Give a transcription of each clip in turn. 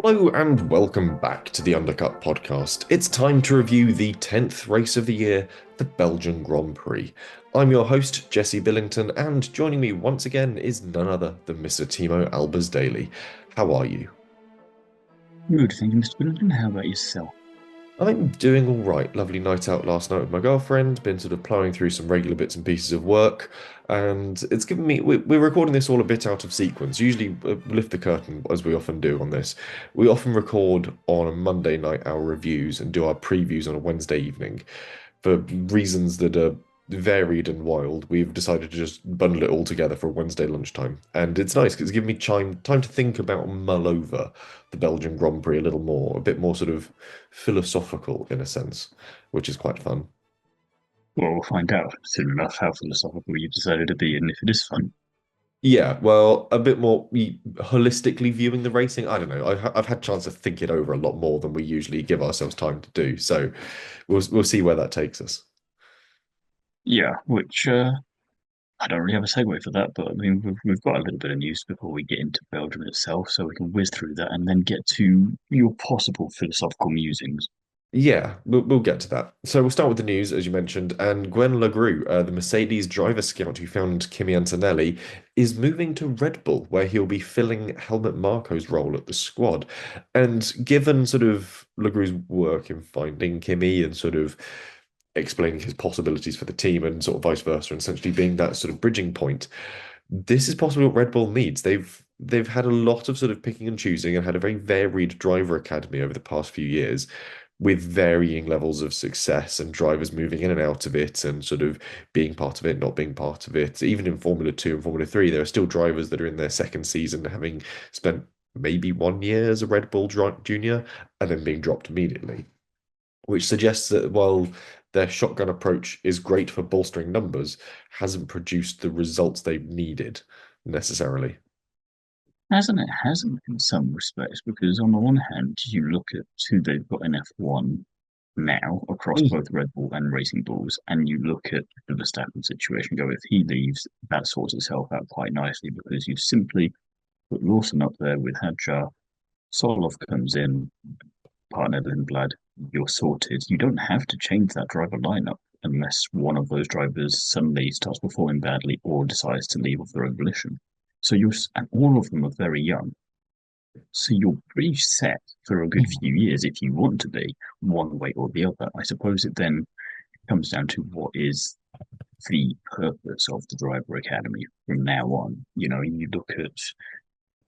Hello and welcome back to the Undercut podcast. It's time to review the 10th race of the year, the Belgian Grand Prix. I'm your host, Jesse Billington, and joining me once again is none other than Mr. Timo Albers-Daly. How are you? Good, thank you, Mr. Billington. How about yourself? I'm doing all right. Lovely night out last night with my girlfriend. Been sort of plowing through some regular bits and pieces of work, and it's given me. We're recording this all a bit out of sequence. Usually, lift the curtain as we often do on this. We often record on a Monday night our reviews and do our previews on a Wednesday evening. For reasons that are varied and wild, we've decided to just bundle it all together for a Wednesday lunchtime. And it's nice because it's given me time to think about and mull over the Belgian Grand Prix a little more, a bit more sort of philosophical in a sense, which is quite fun. Well, we'll find out soon enough how philosophical you decided to be and if it is fun. Yeah, well, a bit more holistically viewing the racing. I don't know. I've had chance to think it over a lot more than we usually give ourselves time to do. So we'll see where that takes us. Yeah, which I don't really have a segue for that, but I mean, we've got a little bit of news before we get into Belgium itself, so we can whiz through that and then get to your possible philosophical musings. Yeah, we'll get to that. So we'll start with the news, as you mentioned, and Gwen Legrue, the Mercedes driver scout who found Kimi Antonelli, is moving to Red Bull, where he'll be filling Helmut Marko's role at the squad. And given sort of Legrue's work in finding Kimi and sort of explaining his possibilities for the team and sort of vice versa, and essentially being that sort of bridging point, this is possibly what Red Bull needs. They've had a lot of sort of picking and choosing and had a very varied driver academy over the past few years with varying levels of success and drivers moving in and out of it and sort of being part of it, not being part of it. Even in Formula 2 and Formula 3, there are still drivers that are in their second season having spent maybe 1 year as a Red Bull junior and then being dropped immediately, which suggests that while their shotgun approach is great for bolstering numbers, hasn't produced the results they've needed necessarily. Hasn't it? Hasn't in some respects, because on the one hand, you look at who they've got in F1 now across both Red Bull and Racing Bulls, and you look at the Verstappen situation, go if he leaves, that sorts itself out quite nicely because you simply put Lawson up there with Hadjar, Solov comes in, partner Lindblad, you're sorted. You don't have to change that driver lineup unless one of those drivers suddenly starts performing badly or decides to leave of their own volition. So and all of them are very young. So you're pretty set for a good few years if you want to be one way or the other. I suppose it then comes down to what is the purpose of the driver academy from now on. You know, you look at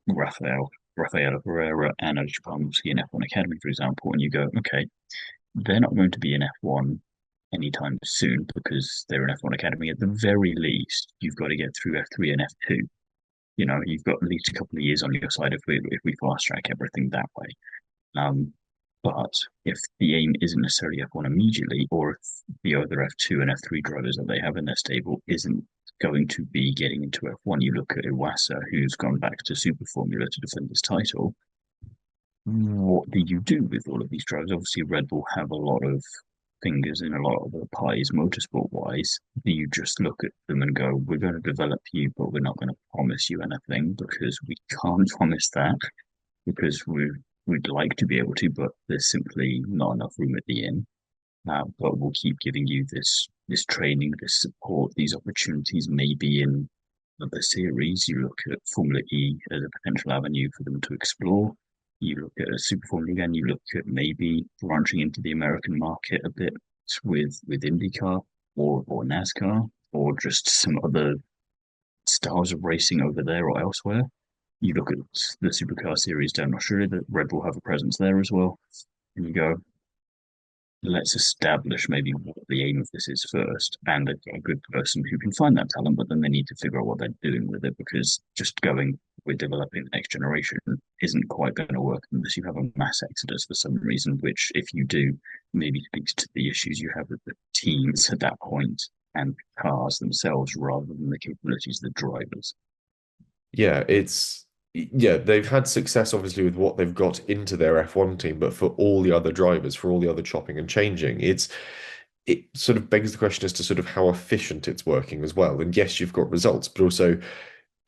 Rafael Pereira and Alex Palmsky in F1 Academy, for example, and you go, okay, they're not going to be in F1 anytime soon because they're in F1 Academy. At the very least, you've got to get through F3 and F2. You know, you've got at least a couple of years on your side if we fast track everything that way. Um, but if the aim isn't necessarily F1 immediately, or if the other F2 and F3 drivers that they have in their stable isn't going to be getting into F1, you look at Iwasa, who's gone back to Super Formula to defend his title. What do you do with all of these drivers? Obviously, Red Bull have a lot of fingers in a lot of the pies, motorsport wise. Do you just look at them and go, we're going to develop you, but we're not going to promise you anything because we can't promise that because we'd like to be able to, but there's simply not enough room at the inn. But we'll keep giving you this training, this support, these opportunities. Maybe in other series, you look at Formula E as a potential avenue for them to explore. You look at Super Formula again. You look at maybe branching into the American market a bit with IndyCar or NASCAR or just some other styles of racing over there or elsewhere. You look at the supercar series down in Australia that Red Bull have a presence there as well, and you go, let's establish maybe what the aim of this is first, and a good person who can find that talent, but then they need to figure out what they're doing with it because just going we're developing the next generation isn't quite going to work unless you have a mass exodus for some reason, which if you do, maybe speaks to the issues you have with the teams at that point and cars themselves rather than the capabilities of the drivers. Yeah, they've had success obviously with what they've got into their F1 team, but for all the other drivers, for all the other chopping and changing, it sort of begs the question as to sort of how efficient it's working as well. And yes, you've got results, but also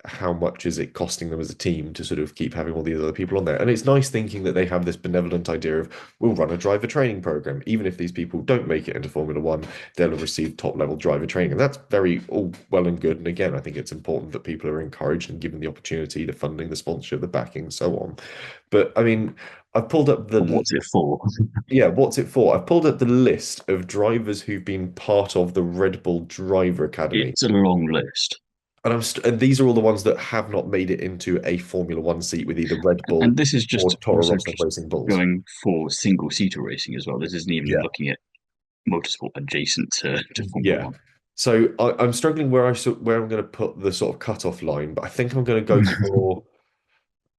how much is it costing them as a team to sort of keep having all these other people on there. And it's nice thinking that they have this benevolent idea of we'll run a driver training program. Even if these people don't make it into Formula One, they'll have received top level driver training. And that's very all well and good. And again, I think it's important that people are encouraged and given the opportunity, the funding, the sponsorship, the backing, so on. But I mean, I've pulled up But what's it for? yeah, what's it for? I've pulled up the list of drivers who've been part of the Red Bull Driver Academy. It's a long list. And and these are all the ones that have not made it into a Formula One seat with either Red Bull And this is or just Toro also Rosso just Racing Bulls. going for single seater racing as well. This isn't even Yeah. looking at motorsport adjacent to Formula Yeah. One. So I'm struggling where I'm going to put the sort of cutoff line, but I think I'm going to go for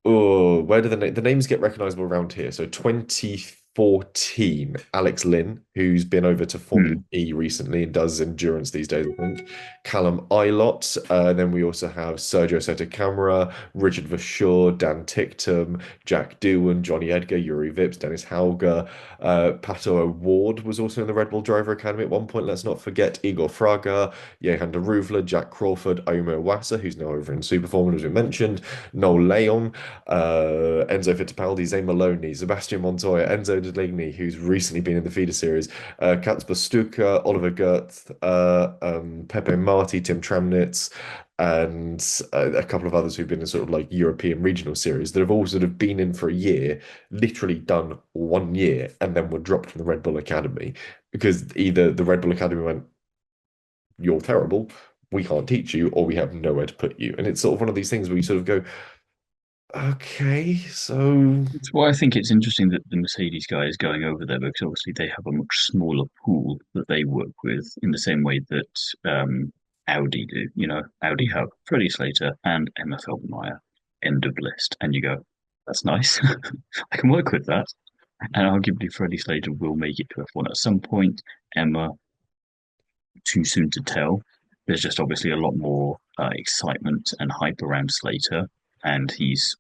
where do the names get recognizable around here? So 2014, Alex Lynn, who's been over to Formula Hmm. E recently and does endurance these days, I think. Callum Ilott. Then we also have Sergio Sotocamara, Richard Verschoor, Dan Ticktum, Jack Doohan, Johnny Edgar, Yuri Vips, Dennis Hauger. Pato O'Ward was also in the Red Bull Driver Academy at one point. Let's not forget Igor Fraga, Jehan de Rouvler, Jack Crawford, Omo Wassa, who's now over in Superformula, as we mentioned, Noel Leon, Enzo Fittipaldi, Zane Maloney, Sebastian Montoya, Enzo Deligny, who's recently been in the feeder series, Kacper Stuka, Oliver Gerth, Pepe Marti, Tim Tramnitz, and a couple of others who've been in sort of like European regional series that have all sort of been in for a year, literally done 1 year, and then were dropped from the Red Bull Academy because either the Red Bull Academy went, "You're terrible, we can't teach you," or "We have nowhere to put you." And it's sort of one of these things where you sort of go, okay, so That's why I think it's interesting that the Mercedes guy is going over there because obviously they have a much smaller pool that they work with in the same way that Audi do. You know, Audi have Freddie Slater and Emma Feldmeyer, end of list. And you go, that's nice. I can work with that. And arguably Freddie Slater will make it to F1 at some point. Emma, too soon to tell. There's just obviously a lot more excitement and hype around Slater, and he's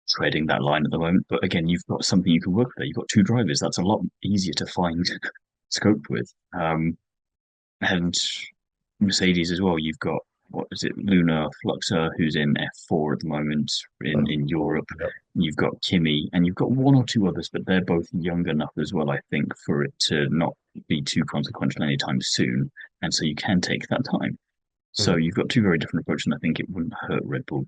treading that line at the moment. But again, you've got something you can work with. You've got two drivers. That's a lot easier to find scope with. And Mercedes as well. You've got what is it, Luna Fluxer, who's in F4 at the moment in Europe. yeah. You've got Kimi, and you've got one or two others, but they're both young enough as well, I think, for it to not be too consequential anytime soon. And so you can take that time. So Mhm. you've got two very different approaches, and I think it wouldn't hurt Red Bull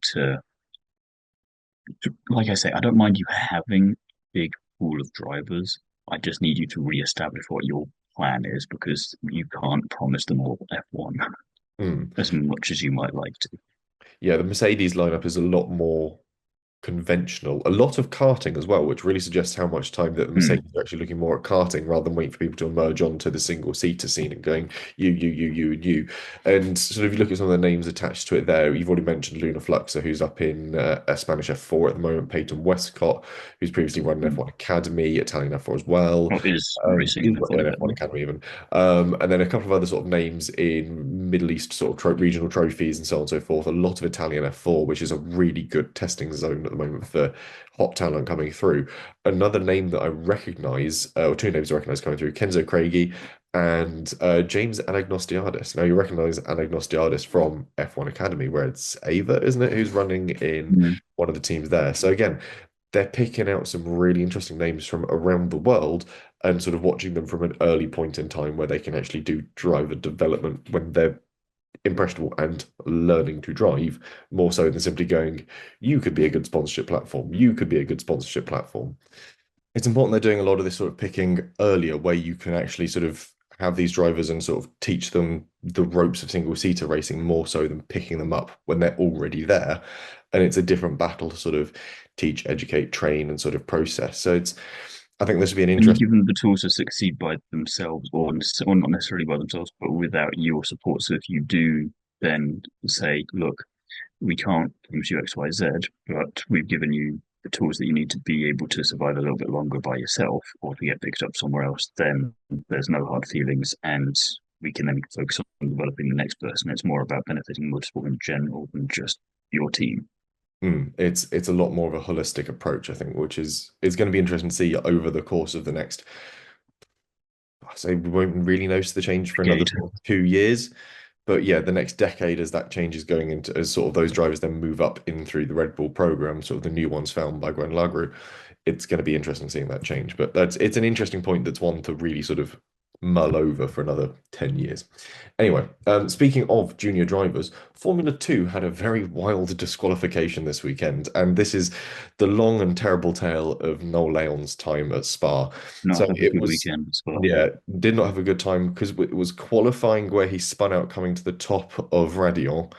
like I say, I don't mind you having a big pool of drivers. I just need you to re-establish what your plan is because you can't promise them all F1 Mm. as much as you might like to. Yeah, the Mercedes lineup is a lot more conventional, a lot of karting as well, which really suggests how much time that the Hmm. Mercedes are actually looking more at karting rather than waiting for people to emerge onto the single seater scene and going you, and you. And sort of you look at some of the names attached to it there. You've already mentioned Luna Fluxer, who's up in a Spanish F4 at the moment, Peyton Westcott, who's previously run an F1 Academy, Italian F4 as well. Or is racing in F1 An F1 Academy. Academy even. And then a couple of other sort of names in Middle East sort of regional trophies and so on and so forth. A lot of Italian F4, which is a really good testing zone at the moment for hot talent coming through. Another name that I recognize, or two names I recognize coming through, Kenzo Craigie and James Anagnostiadis. Now you recognize Anagnostiadis from F1 Academy, where it's Ava, isn't it, who's running in Hmm. one of the teams there. So again, they're picking out some really interesting names from around the world and sort of watching them from an early point in time where they can actually do driver development when they're impressionable and learning to drive more so than simply going, you could be a good sponsorship platform. You could be a good sponsorship platform. It's important they're doing a lot of this sort of picking earlier where you can actually sort of have these drivers and sort of teach them the ropes of single seater racing more so than picking them up when they're already there. And it's a different battle to sort of teach, educate, train, and sort of process. So I think this would be an And you interesting. give them the tools to succeed by themselves, or not necessarily by themselves, but without your support. So if you do then say, look, we can't promise you X, Y, Z, but we've given you the tools that you need to be able to survive a little bit longer by yourself or to get picked up somewhere else, then there's no hard feelings and we can then focus on developing the next person. It's more about benefiting motorsport in general than just your team. It's a lot more of a holistic approach, I think, which is going to be interesting to see over the course of the next. I say we won't really notice the change for another Decade. sort of 2 years, But yeah, the next decade, as that change is going into, as sort of those drivers then move up in through the Red Bull program, sort of the new ones found by Gwen Lagru, it's going to be interesting seeing that change. But it's an interesting point that's one to really sort of mull over for another 10 years. Anyway, speaking of junior drivers, Formula 2 had a very wild disqualification this weekend, and this is the long and terrible tale of Noel Leon's time at Spa. Not So have a it good was, weekend as well. yeah, did not have a good time because it was qualifying where he spun out coming to the top of Radion,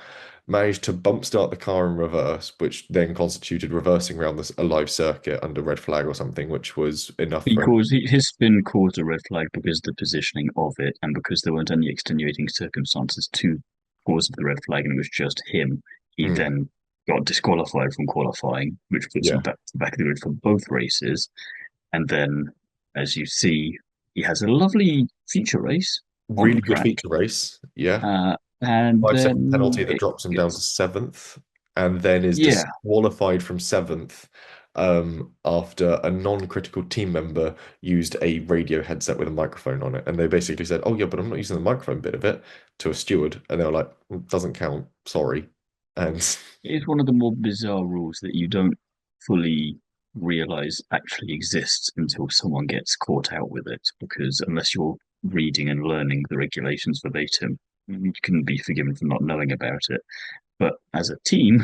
managed to bump start the car in reverse, which then constituted reversing around a live circuit under red flag or something, which was enough for him. His spin caused a red flag because of the positioning of it, and because there weren't any extenuating circumstances to cause the red flag, and it was just him. He Mm, then got disqualified from qualifying, which puts him yeah, back to the back of the grid for both races. And then, as you see, he has a lovely feature race on really the good track. feature race. Yeah. And 5 second then penalty that it drops him down to gets, seventh, and then is yeah, disqualified from seventh after a non-critical team member used a radio headset with a microphone on it. And they basically said, "Oh yeah, but I'm not using the microphone bit of it," to a steward, and they were like, "Doesn't count, sorry." And it's one of the more bizarre rules that you don't fully realize actually exists until someone gets caught out with it. Because unless you're reading and learning the regulations verbatim, you can be forgiven for not knowing about it. But as a team,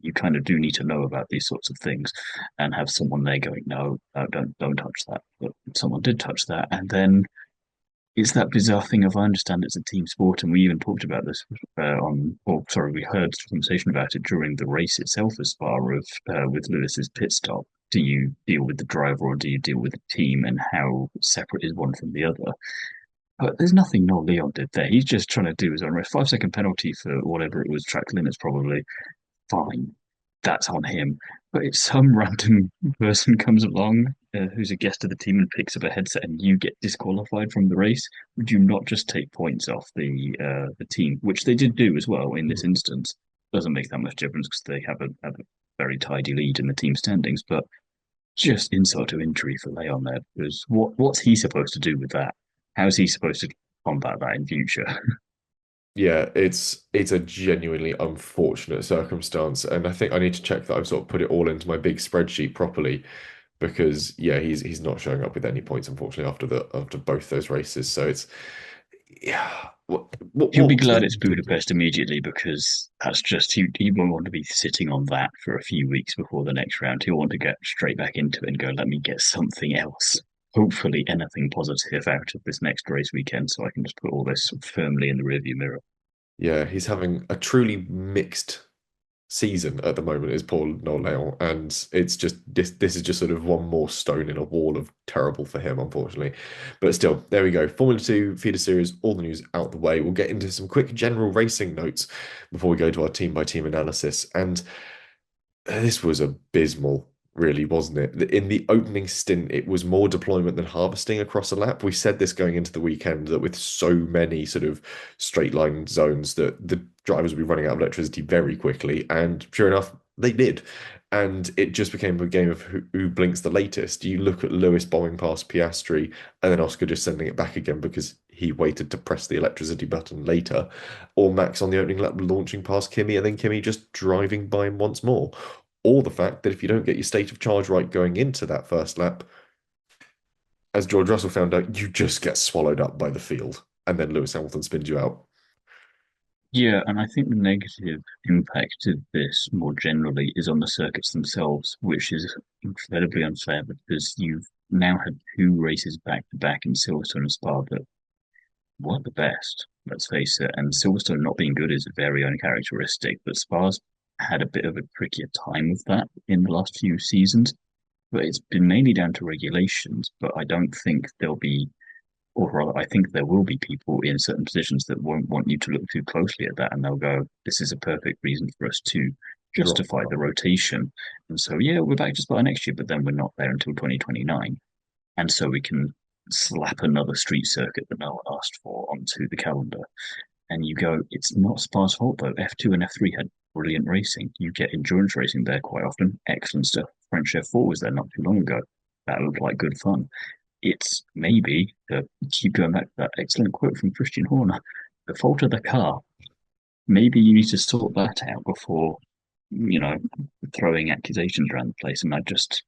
you kind of do need to know about these sorts of things and have someone there going, no, no, don't touch that. But someone did touch that, and then it's that bizarre thing of I understand it's a team sport, and we even talked about this or sorry, we heard a conversation about it during the race itself, as far as with Lewis's pit stop. Do you deal with the driver or do you deal with the team, and how separate is one from the other? But there's nothing Noel Leon did there. He's just trying to do his own race. 5 second penalty for whatever it was, track limits probably. Fine, that's on him. But if some random person comes along who's a guest of the team and picks up a headset and you get disqualified from the race, would you not just take points off the team, which they did do as well in this instance? Doesn't make that much difference because they have a very tidy lead in the team standings, but just insult to injury for Leon there. Because what's he supposed to do with that? How's he supposed to combat that in future? yeah, it's a genuinely unfortunate circumstance, and I think I need to check that I've sort of put it all into my big spreadsheet properly, because yeah, he's not showing up with any points unfortunately after both those races. So it's yeah, He'll be what was the glad it's thinking? Budapest immediately because that's just he won't want to be sitting on that for a few weeks before the next round. He'll want to get straight back into it and go, let me get something else. Hopefully, anything positive out of this next race weekend, so I can just put all this firmly in the rearview mirror. Yeah, he's having a truly mixed season at the moment, is Paul Noleon, and it's just this is just sort of one more stone in a wall of terrible for him, unfortunately. But still, there we go. Formula 2 feeder series, all the news out the way. We'll get into some quick general racing notes before we go to our team by team analysis. And this was abysmal, really, wasn't it? In the opening stint, it was more deployment than harvesting across a lap. We said this going into the weekend that with so many sort of straight line zones that the drivers would be running out of electricity very quickly. And sure enough, they did. And it just became a game of who blinks the latest. You look at Lewis bombing past Piastri and then Oscar just sending it back again because he waited to press the electricity button later, or Max on the opening lap launching past Kimi and then Kimi just driving by him once more, or the fact that if you don't get your state of charge right going into that first lap, as George Russell found out, you just get swallowed up by the field, and then Lewis Hamilton spins you out. Yeah, and I think the negative impact of this more generally is on the circuits themselves, which is incredibly unfair because you've now had two races back to back in Silverstone and Spa that weren't the best, let's face it. And Silverstone not being good is very uncharacteristic, but Spa's had a bit of a trickier time with that in the last few seasons. But it's been mainly down to regulations, but I don't think there'll be, or rather, I think there will be people in certain positions that won't want you to look too closely at that, and they'll go, "This is a perfect reason for us to Drop justify the rotation." And so, yeah, we're back to Spa next year, but then we're not there until 2029, and so we can slap another street circuit that no one asked for onto the calendar. And you go, it's not Spa's fault though. F2 and F3 had brilliant racing. You get endurance racing there quite often. Excellent stuff. French F4 was there not too long ago. That looked like good fun. It's maybe, keep going back to that excellent quote from Christian Horner, the fault of the car. maybe you need to sort that out before, you know, throwing accusations around the place. And I just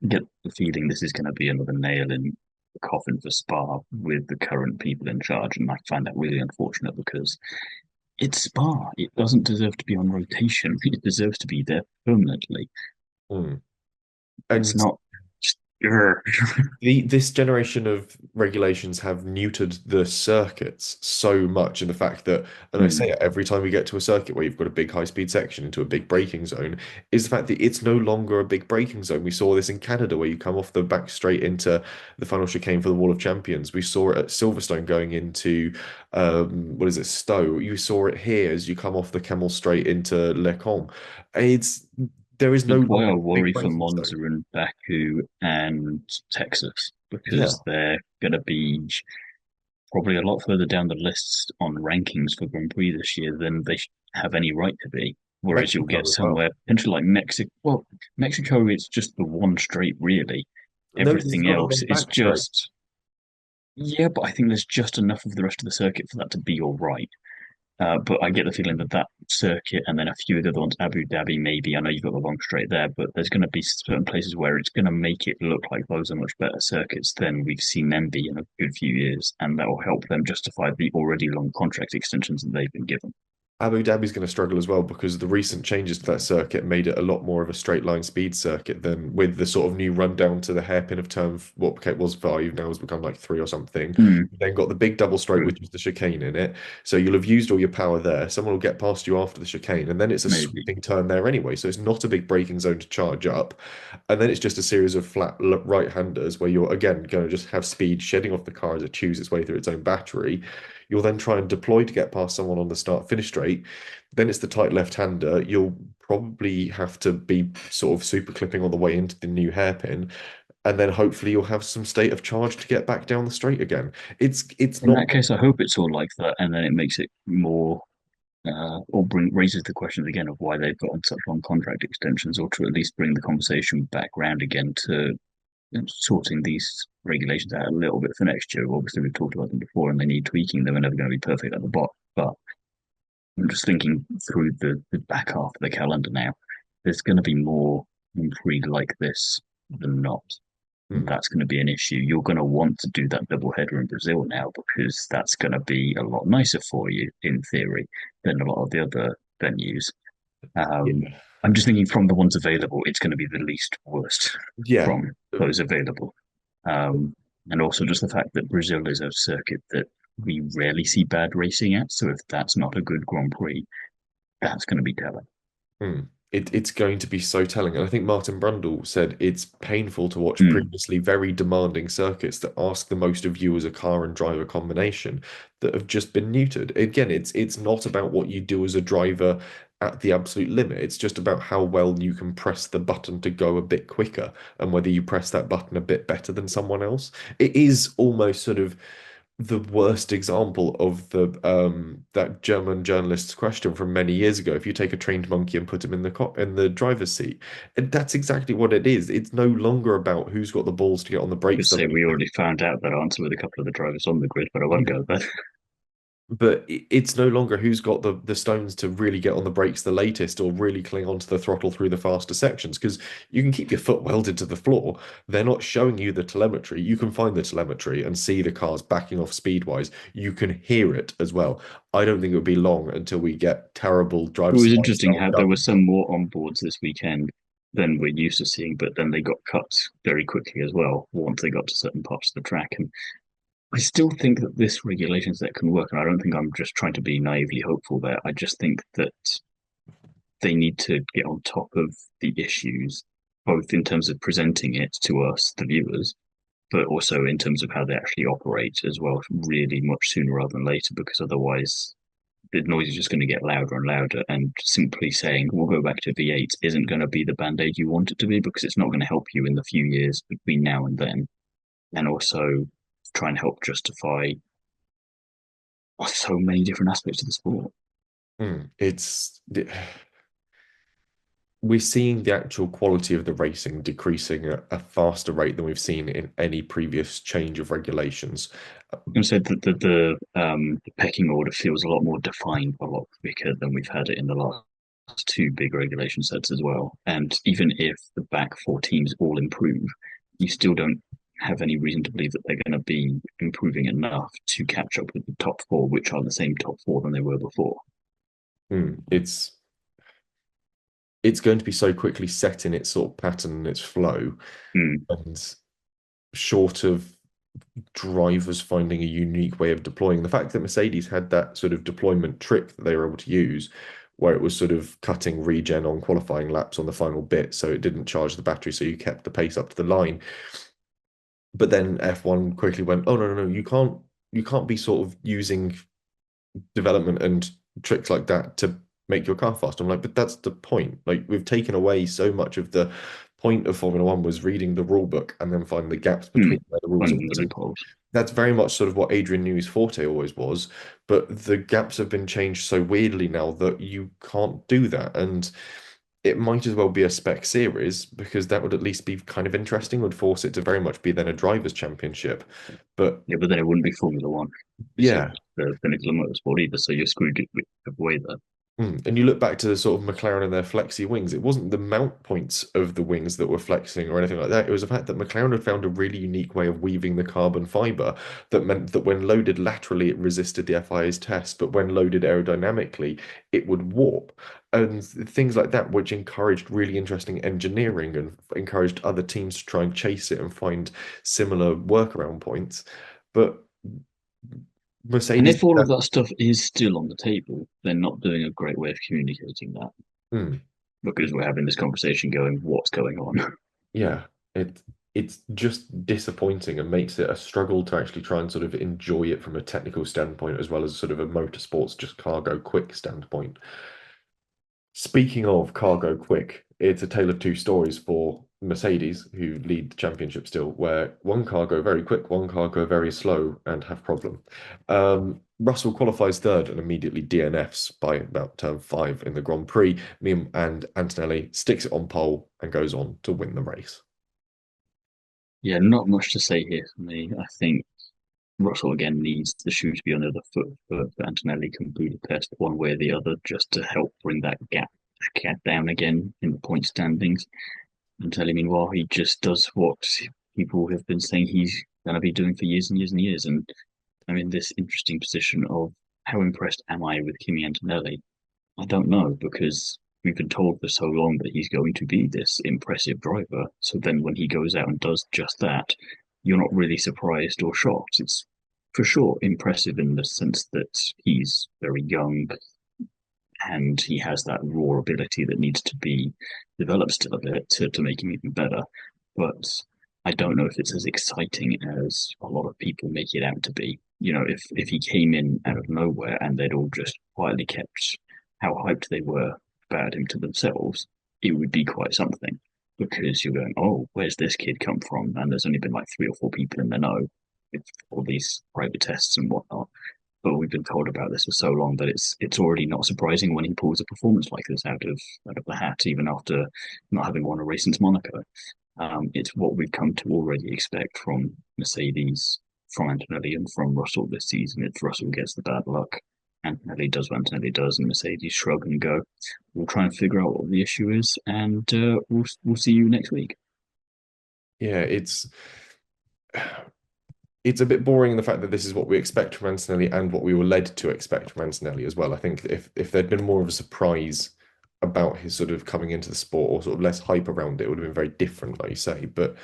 get the feeling this is going to be another nail in the coffin for Spa with the current people in charge. And I find that really unfortunate because it's Spa. It doesn't deserve to be on rotation. It deserves to be there permanently. Mm. It's And not just, this generation of regulations have neutered the circuits so much in the fact that, and I say Hmm. it every time we get to a circuit where you've got a big high-speed section into a big braking zone, is the fact that it's no longer a big braking zone. We saw this in Canada where you come off the back straight into the final chicane for the Wall of Champions. We saw it at Silverstone going into, what is it, Stowe. You saw it here as you come off the Camel Straight into Le Combe. It's There is no That's why longer I a big worry for braking zone. Monza and Baku and Texas Yeah. because they're going to be probably a lot further down the list on rankings for Grand Prix this year than they have any right to be. Whereas you'll get Mexico as well. somewhere potentially like Mexico. Well, Mexico is just the one straight, really. No, this has Everything got a else long is back straight. just, yeah, but I think there's just enough of the rest of the circuit for that to be all right. But I get the feeling that that circuit and then a few of the other ones, Abu Dhabi, maybe. I know you've got the long straight there, but there's going to be certain places where it's going to make it look like those are much better circuits than we've seen them be in a good few years, and that will help them justify the already long contract extensions that they've been given. Abu Dhabi's going to struggle as well because the recent changes to that circuit made it a lot more of a straight line speed circuit than with the sort of new rundown to the hairpin of turn, what was five now has become like three or something. Hmm, You've then got the big double straight, true, which is the chicane in it. So you'll have used all your power there. Someone will get past you after the chicane, and then it's a maybe. sweeping turn there anyway. So it's not a big braking zone to charge up. And then it's just a series of flat right-handers where you're again going to just have speed shedding off the car as it chews its way through its own battery. You'll then try and deploy to get past someone on the start finish straight. Then it's the tight left-hander. You'll probably have to be sort of super clipping on the way into the new hairpin, and then hopefully you'll have some state of charge to get back down the straight again. It's In not. that case, I hope it's all like that, and then it makes it more, or raises the questions again of why they've gotten such long contract extensions, or to at least bring the conversation back round again to sorting these regulations out a little bit for next year. Obviously, we've talked about them before, and they need tweaking. They were never going to be perfect at the bot, but I'm just thinking through the back half of the calendar now. There's going to be more Prix like this than not. And Hmm. that's going to be an issue. You're going to want to do that double header in Brazil now because that's going to be a lot nicer for you in theory than a lot of the other venues. Um, Yeah. I'm just thinking from the ones available, it's going to be the least worst Yeah. from those available. Um, and also just the fact that Brazil is a circuit that we rarely see bad racing at. So if that's not a good Grand Prix, that's going to be telling. Mm. It's going to be so telling. And I think Martin Brundle said it's painful to watch Mm. previously very demanding circuits that ask the most of you as a car and driver combination that have just been neutered. Again, it's not about what you do as a driver at the absolute limit. It's just about how well you can press the button to go a bit quicker and whether you press that button a bit better than someone else. It is almost sort of the worst example of the that German journalist's question from many years ago. If you take a trained monkey and put him in the driver's seat, and that's exactly what it is. It's no longer about who's got the balls to get on the I could brakes the say we latest. already found out that answer with a couple of the drivers on the grid, but I won't go there. But it's no longer who's got the stones to really get on the brakes the latest or really cling onto the throttle through the faster sections because you can keep your foot welded to the floor. They're not showing you the telemetry. You can find the telemetry and see the cars backing off speed wise. You can hear it as well. I don't think it would be long until we get terrible It drive was survival interesting style how there were guns. some more on boards this weekend than we're used to seeing, but then they got cut very quickly as well once they got to certain parts of the track. And I still think that this regulation set can work, and I don't think I'm just trying to be naively hopeful there. I just think that they need to get on top of the issues, both in terms of presenting it to us, the viewers, but also in terms of how they actually operate as well, really much sooner rather than later, because otherwise the noise is just going to get louder and louder. And simply saying we'll go back to V8 isn't going to be the band aid you want it to be because it's not going to help you in the few years between now and then. And also try and help justify so many different aspects of the sport. It's we're seeing the actual quality of the racing decreasing at a faster rate than we've seen in any previous change of regulations. And so the pecking order feels a lot more defined, a lot quicker than we've had it in the last two big regulation sets as well. And even if the back four teams all improve, you still don't have any reason to believe that they're going to be improving enough to catch up with the top four, which are the same top four than they were before. It's going to be so quickly set in its sort of pattern and its flow, Mm. and short of drivers finding a unique way of deploying. The fact that Mercedes had that sort of deployment trick that they were able to use, where it was sort of cutting regen on qualifying laps on the final bit, so it didn't charge the battery, so you kept the pace up to the line. But then F1 quickly went, oh no, no, no, you can't be sort of using development and tricks like that to make your car faster. I'm like, but that's the point. Like we've taken away so much of the point of Formula One was reading the rule book and then finding the gaps between Mm. where the rules are Finding the written. loopholes. That's very much sort of what Adrian Newey's forte always was, but the gaps have been changed so weirdly now that you can't do that. And it might as well be a spec series because that would at least be kind of interesting, would force it to very much be then a drivers' championship. But Yeah, but then it wouldn't be Formula One. It's yeah, the pinnacle of motorsport either, so you're screwed away there. And you look back to the sort of McLaren and their flexi wings, it wasn't the mount points of the wings that were flexing or anything like that. It was the fact that McLaren had found a really unique way of weaving the carbon fiber that meant that when loaded laterally, it resisted the FIA's test, but when loaded aerodynamically, it would warp. And things like that, which encouraged really interesting engineering and encouraged other teams to try and chase it and find similar workaround points. But And Mercedes, if all of that stuff is still on the table, they're not doing a great way of communicating that mm, because we're having this conversation going, what's going on? yeah, it's just disappointing and makes it a struggle to actually try and sort of enjoy it from a technical standpoint as well as sort of a motorsports just cargo quick standpoint. Speaking of cargo quick, it's a tale of two stories for Mercedes, who lead the championship still, where one car go very quick, one car go very slow and have problem. Russell qualifies third and immediately DNFs by about turn five in the Grand Prix. And Antonelli sticks it on pole and goes on to win the race. Yeah, not much to say here for me. I think Russell again needs the shoe to be on the other foot for Antonelli can Budapest one way or the other just to help bring that gap down again in the point standings. Antonelli, meanwhile, he just does what people have been saying he's going to be doing for years and years and years. And I'm in this interesting position of how impressed am I with Kimi Antonelli? I don't know because we've been told for so long that he's going to be this impressive driver. So then when he goes out and does just that, you're not really surprised or shocked. It's for sure impressive in the sense that he's very young and he has that raw ability that needs to be developed still a bit to make him even better. But I don't know if it's as exciting as a lot of people make it out to be. You know, if he came in out of nowhere and they'd all just quietly kept how hyped they were about him to themselves, it would be quite something. Because you're going, oh, where's this kid come from? And there's only been like three or four people in the know with all these private tests and whatnot. But we've been told about this for so long that it's already not surprising when he pulls a performance like this out of the hat, even after not having won a race since Monaco. It's what we've come to already expect from Mercedes, from Antonelli, and from Russell this season. If Russell gets the bad luck, Antonelli does what Antonelli does, and Mercedes shrug and go, "We'll try and figure out what the issue is, and we'll see you next week." Yeah, it's a bit boring in the fact that this is what we expect from Antonelli and what we were led to expect from Antonelli as well. I think if there'd been more of a surprise about his sort of coming into the sport or sort of less hype around it, it would have been very different, like you say. But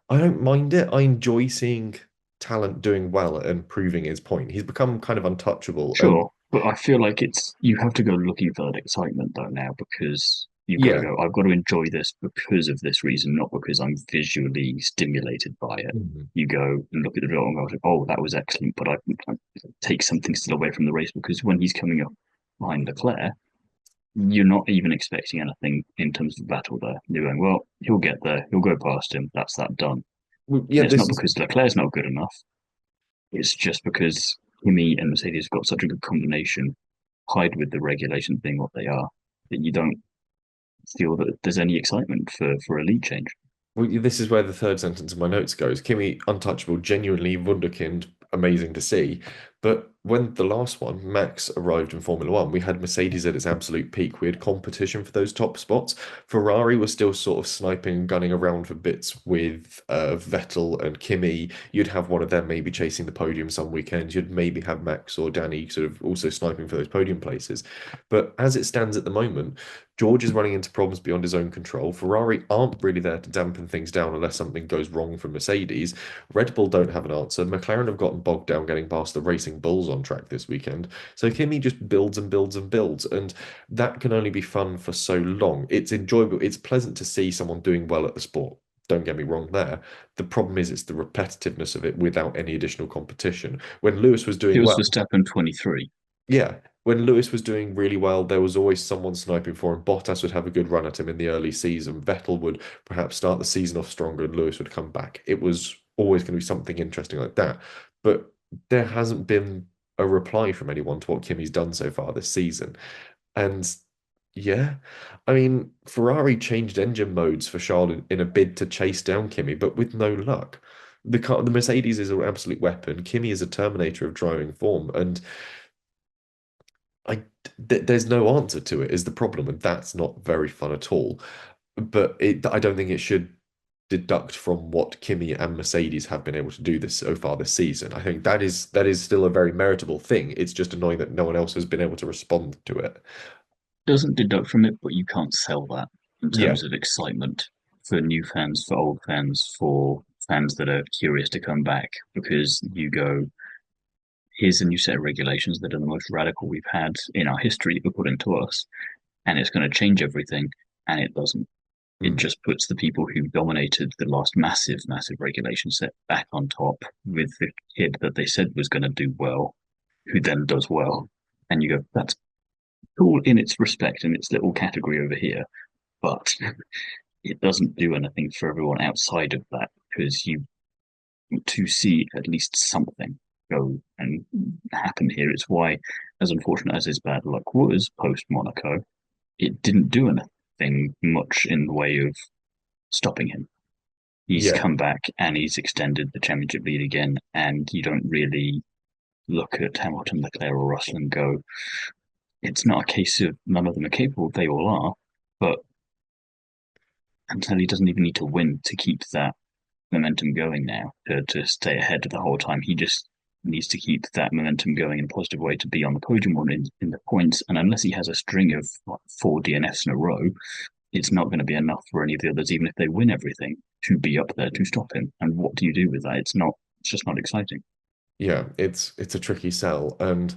I don't mind it. I enjoy seeing talent doing well and proving his point. He's become kind of untouchable. And Sure, but I feel like it's you have to go looking for that excitement though now because you've got to yeah. go. I've got to enjoy this because of this reason, not because I'm visually stimulated by it. Mhm. You go and look at the result and go, "Oh, that was excellent," but I take something still away from the race because when he's coming up behind Leclerc, you're not even expecting anything in terms of battle there. You're going, "Well, he'll get there. He'll go past him. That's that done." Yeah, And it's this not is because Leclerc's not good enough. It's just because Kimi and Mercedes got such a good combination, hide with the regulation being what they are, that feel that there's any excitement for a lead change. Well, this is where the third sentence of my notes goes. Kimi, untouchable, genuinely wunderkind, amazing to see. But when the last one, Max, arrived in Formula One, we had Mercedes at its absolute peak. We had competition for those top spots. Ferrari was still sort of sniping and gunning around for bits with Vettel and Kimi. You'd have one of them maybe chasing the podium some weekends. You'd maybe have Max or Danny sort of also sniping for those podium places. But as it stands at the moment, George is running into problems beyond his own control. Ferrari aren't really there to dampen things down unless something goes wrong for Mercedes. Red Bull don't have an answer. McLaren have gotten bogged down getting past the Racing Bulls on track this weekend. So Kimi just builds and builds and builds. And that can only be fun for so long. It's enjoyable. It's pleasant to see someone doing well at the sport. Don't get me wrong there. The problem is it's the repetitiveness of it without any additional competition. When Lewis was It doing was well, Verstappen 23. yeah, when Lewis was doing really well, there was always someone sniping for him. Bottas would have a good run at him in the early season. Vettel would perhaps start the season off stronger and Lewis would come back. It was always going to be something interesting like that. But there hasn't been a reply from anyone to what Kimi's done so far this season. And yeah, I mean, Ferrari changed engine modes for Charles in a bid to chase down Kimi, but with no luck. The Mercedes is an absolute weapon. Kimi is a terminator of driving form, and there's no answer to it is the problem, and that's not very fun at all. But I don't think it should deduct from what Kimi and Mercedes have been able to do this so far this season. I think that is still a very meritable thing. It's just annoying that no one else has been able to respond to it. Doesn't deduct from it, but you can't sell that in Yeah, terms of excitement for new fans, for old fans, for fans that are curious to come back, because you go, here's a new set of regulations that are the most radical we've had in our history according to us, and it's going to change everything, and it doesn't. It mm, just puts the people who dominated the last massive, massive regulation set back on top with the kid that they said was going to do well, who then does well. And you go, that's cool in its respect, in its little category over here, but it doesn't do anything for everyone outside of that because you to see at least something go and happen here. It's why, as unfortunate as his bad luck was post Monaco, it didn't do anything much in the way of stopping him. He's yeah, come back and he's extended the championship lead again, and you don't really look at Hamilton, Leclerc, or Russell and go, it's not a case of none of them are capable, they all are, but Antonelli doesn't even need to win to keep that momentum going now, to stay ahead the whole time. He just needs to keep that momentum going in a positive way to be on the podium or in the points. And unless he has a string of like, four DNFs in a row, it's not going to be enough for any of the others, even if they win everything, to be up there to stop him. And what do you do with that? It's not. It's just not exciting. yeah. It's a tricky sell. And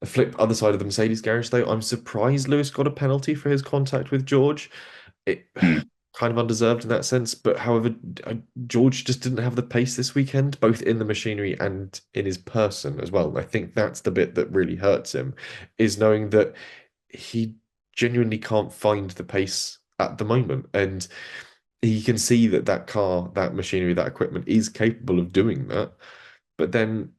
the flip other side of the Mercedes garage, though, I'm surprised Lewis got a penalty for his contact with George. It Mm. kind of undeserved in that sense, but however, George just didn't have the pace this weekend, both in the machinery and in his person as well. I think that's the bit that really hurts him, is knowing that he genuinely can't find the pace at the moment, and he can see that that car, that machinery, that equipment is capable of doing that, but then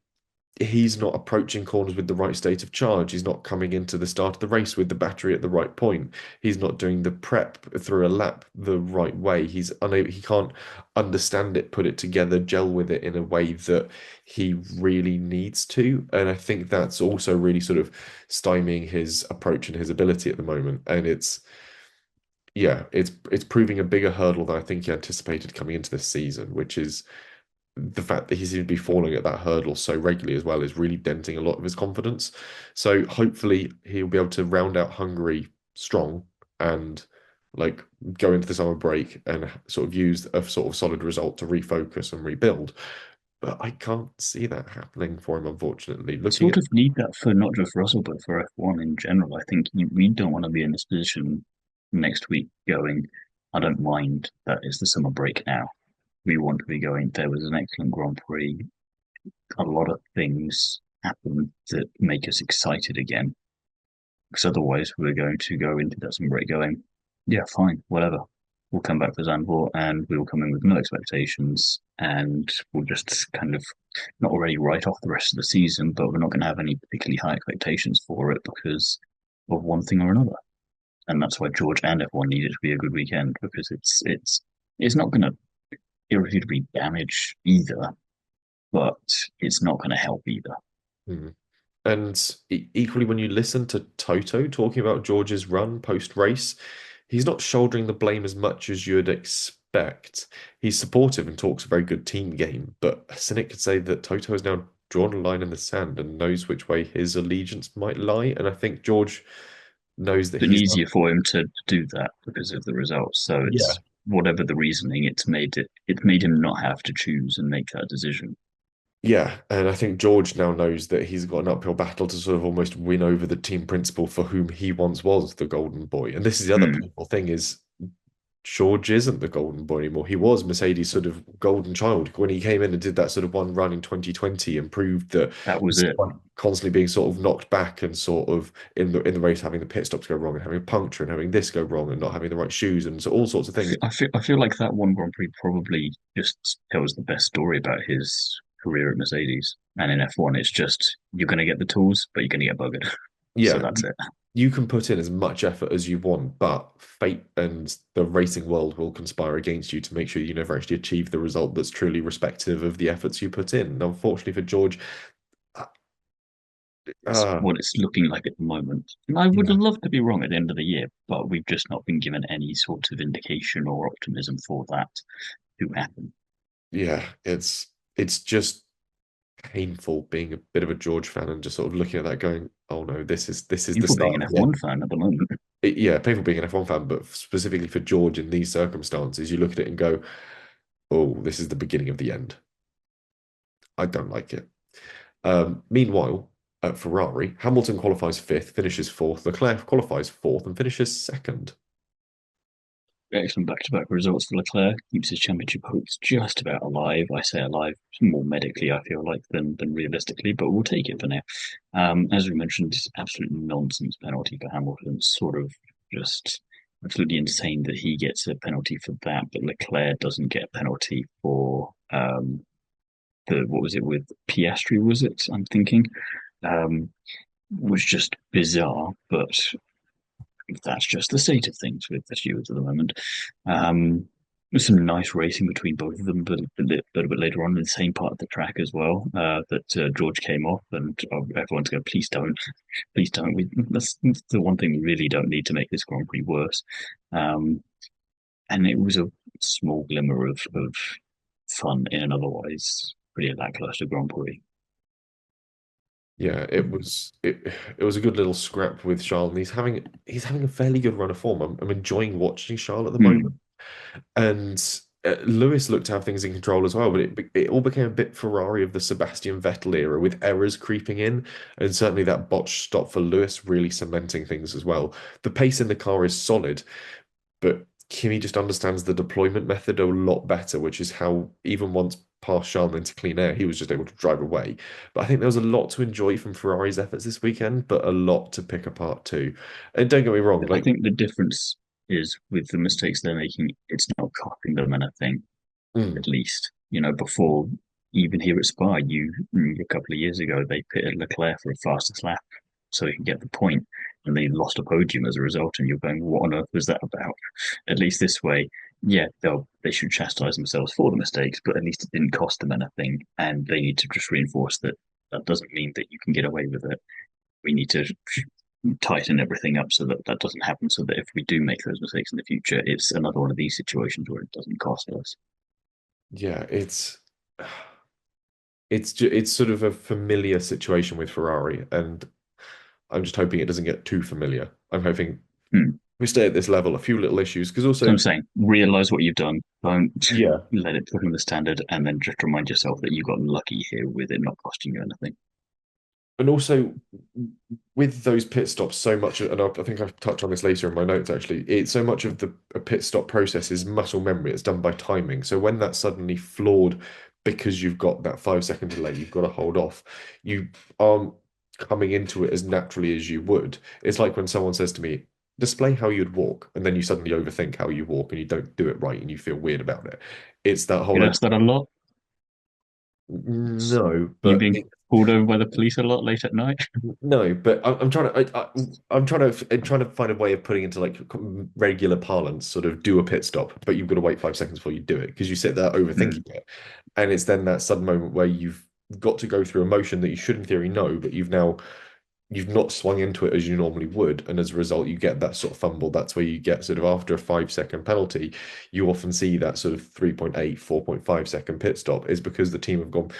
he's not approaching corners with the right state of charge. He's not coming into the start of the race with the battery at the right point. He's not doing the prep through a lap the right way. He's unable, he can't understand it, put it together, gel with it in a way that he really needs to. And I think that's also really sort of stymieing his approach and his ability at the moment. And yeah, it's proving a bigger hurdle than I think he anticipated coming into this season, which is the fact that he seems to be falling at that hurdle so regularly as well is really denting a lot of his confidence. So hopefully he'll be able to round out Hungary strong and like go into the summer break and sort of use a sort of solid result to refocus and rebuild. But I can't see that happening for him, unfortunately. Looking Sort at of need that for not just Russell, but for F1 in general. I think we don't want to be in this position next week going, I don't mind that it's the summer break now. We want to be going, there was an excellent Grand Prix. A lot of things happen that make us excited again. Because otherwise, we're going to go into that summer break going, yeah, fine, whatever. We'll come back for Zandvoort and we'll come in with no expectations and we'll just kind of not already write off the rest of the season, but we're not going to have any particularly high expectations for it because of one thing or another. and that's why George and F1 need it to be a good weekend because it's not going to irrefutably damage either, but it's not going to help either. Hmm. And equally, when you listen to Toto talking about George's run post race, he's not shouldering the blame as much as you'd expect. He's supportive and talks a very good team game, but a cynic could say that Toto has now drawn a line in the sand and knows which way his allegiance might lie. And I think George knows that It's been he's easier for him to do that because of the results. So yeah. it's whatever the reasoning, it's made him not have to choose and make that decision. Yeah, and I think George now knows that he's got an uphill battle to sort of almost win over the team principal for whom he once was the golden boy. And this is the other Hmm. painful thing is George isn't the golden boy anymore. He was Mercedes' sort of golden child when he came in and did that sort of one run in 2020 and proved that That was it. despite constantly being sort of knocked back and sort of in the race having the pit stops go wrong and having a puncture and having this go wrong and not having the right shoes and so all sorts of things. I feel like that one Grand Prix probably just tells the best story about his career at Mercedes. And in F1, it's just you're going to get the tools, but you're going to get buggered. So Yeah, that's it. you can put in as much effort as you want, but fate and the racing world will conspire against you to make sure you never actually achieve the result that's truly respective of the efforts you put in. And unfortunately for George, uh, That's uh, what it's looking like at the moment. And I would yeah, love to be wrong at the end of the year, but we've just not been given any sort of indication or optimism for that to happen. yeah, it's just painful being a bit of a George fan and just sort of looking at that going, oh no, this is the Painful being start an of the F1 end. fan at the moment. Yeah, painful being an F1 fan, but specifically for George in these circumstances, you look at it and go, oh, this is the beginning of the end. I don't like it. Meanwhile, at Ferrari, Hamilton qualifies fifth, finishes fourth. Leclerc qualifies fourth and finishes second. Excellent back-to-back results for Leclerc. Keeps his championship hopes just about alive. I say alive more medically, I feel like, than realistically, but we'll take it for now. As we mentioned, it's absolute nonsense penalty for Hamilton. Sort of just absolutely insane that he gets a penalty for that, but Leclerc doesn't get a penalty for the what was it with Piastri? Was it? I'm thinking, was just bizarre, but that's just the state of things with the stewards at the moment. There's some nice racing between both of them, but a little bit later on in the same part of the track as well. That George came off, and everyone's going, "Please don't, please don't." That's the one thing we really don't need to make this Grand Prix worse. Um, and it was a small glimmer of fun in an otherwise pretty lackluster Grand Prix. Yeah, it was a good little scrap with Charles, and he's having a fairly good run of form. I'm enjoying watching Charles at the Hmm. moment, and Lewis looked to have things in control as well, but it all became a bit Ferrari of the Sebastian Vettel era with errors creeping in, and certainly that botched stop for Lewis really cementing things as well. The pace in the car is solid, but Kimi just understands the deployment method a lot better, which is how even once past Charles into clean air, he was just able to drive away. But I think there was a lot to enjoy from Ferrari's efforts this weekend, but a lot to pick apart too. And don't get me wrong, I like, think the difference is with the mistakes they're making, it's not costing them anything. mm, At least. Before even here at Spa, a couple of years ago they pitted Leclerc for a fastest lap so he could get the point, and they lost a podium as a result. And you're going, what on earth was that about? At least this way, yeah, they should chastise themselves for the mistakes, but at least it didn't cost them anything, and they need to just reinforce that that doesn't mean that you can get away with it. We need to tighten everything up so that that doesn't happen. So that if we do make those mistakes in the future, it's another one of these situations where it doesn't cost us. yeah, it's sort of a familiar situation with Ferrari, and I'm just hoping it doesn't get too familiar. I'm hoping Hmm. we stay at this level, a few little issues, because So I'm also, saying, realize what you've done. Don't yeah. let it put in the standard, and then just remind yourself that you got lucky here with it not costing you anything. And also with those pit stops, so much, and I think I've touched on this later in my notes actually, it's so much of the a pit stop process is muscle memory. It's done by timing. So when that's suddenly flawed because you've got that 5 second delay, you've got to hold off. You aren't coming into it as naturally as you would. It's like when someone says to me, display how you'd walk, and then you suddenly overthink how you walk and you don't do it right and you feel weird about it. It's that whole Get asked that a lot. No, You but being pulled over by the police a lot late at night? no, but I'm trying to I'm trying to find a way of putting into like regular parlance, sort of do a pit stop, but you've got to wait 5 seconds before you do it because you sit there Mm. overthinking it, and it's then that sudden moment where you've got to go through a motion that you should in theory know, but you've not swung into it as you normally would, and as a result, you get that sort of fumble. That's where you get sort of after a 5 second penalty, you often see that sort of 3.8, 4.5 second pit stop is because the team have gone,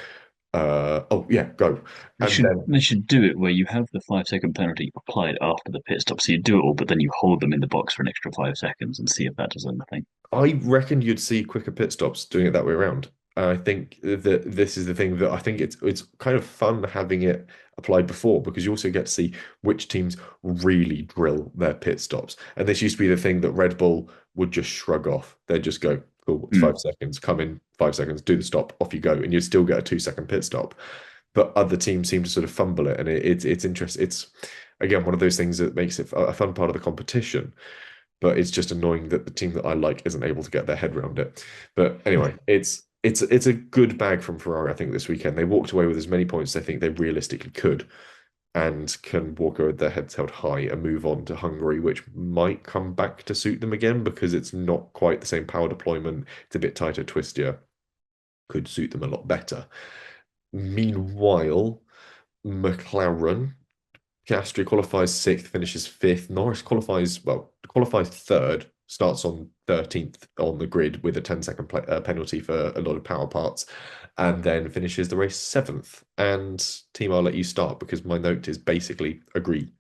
oh yeah, go, They and should then they should do it where you have the 5 second penalty applied after the pit stop. So you do it all, but then you hold them in the box for an extra 5 seconds and see if that does anything. I reckon you'd see quicker pit stops doing it that way around. I think that this is the thing that I think it's kind of fun having it applied before because you also get to see which teams really drill their pit stops. And this used to be the thing that Red Bull would just shrug off. They'd just go, cool, it's Mm. 5 seconds, come in 5 seconds, do the stop, off you go, and you'd still get a 2 second pit stop. But other teams seem to sort of fumble it, and it's interesting. It's again one of those things that makes it a fun part of the competition, but it's just annoying that the team that I like isn't able to get their head around it. But anyway, it's a good bag from Ferrari, I think, this weekend. They walked away with as many points as I think they realistically could and can walk away with their heads held high and move on to Hungary, which might come back to suit them again because it's not quite the same power deployment. It's a bit tighter, twistier, could suit them a lot better. Meanwhile, McLaren Piastri qualifies sixth, finishes fifth. Norris qualifies third, starts on 13th on the grid with a 10-second penalty for a lot of power parts, and then finishes the race seventh. And team, I'll let you start because my note is basically agree.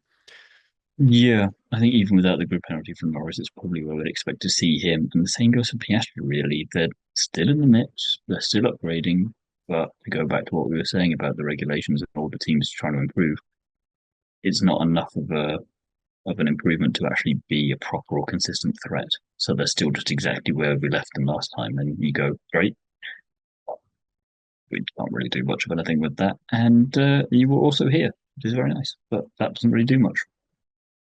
Yeah, I think even without the grid penalty from Norris, it's probably where we'd expect to see him. And the same goes for Piastri, really. They're still in the mix, they're still upgrading. But to go back to what we were saying about the regulations and all the teams trying to improve, it's not enough of an improvement to actually be a proper or consistent threat. So they're still just exactly where we left them last time. And you go, great, we can't really do much of anything with that. And you were also here, which is very nice, but that doesn't really do much.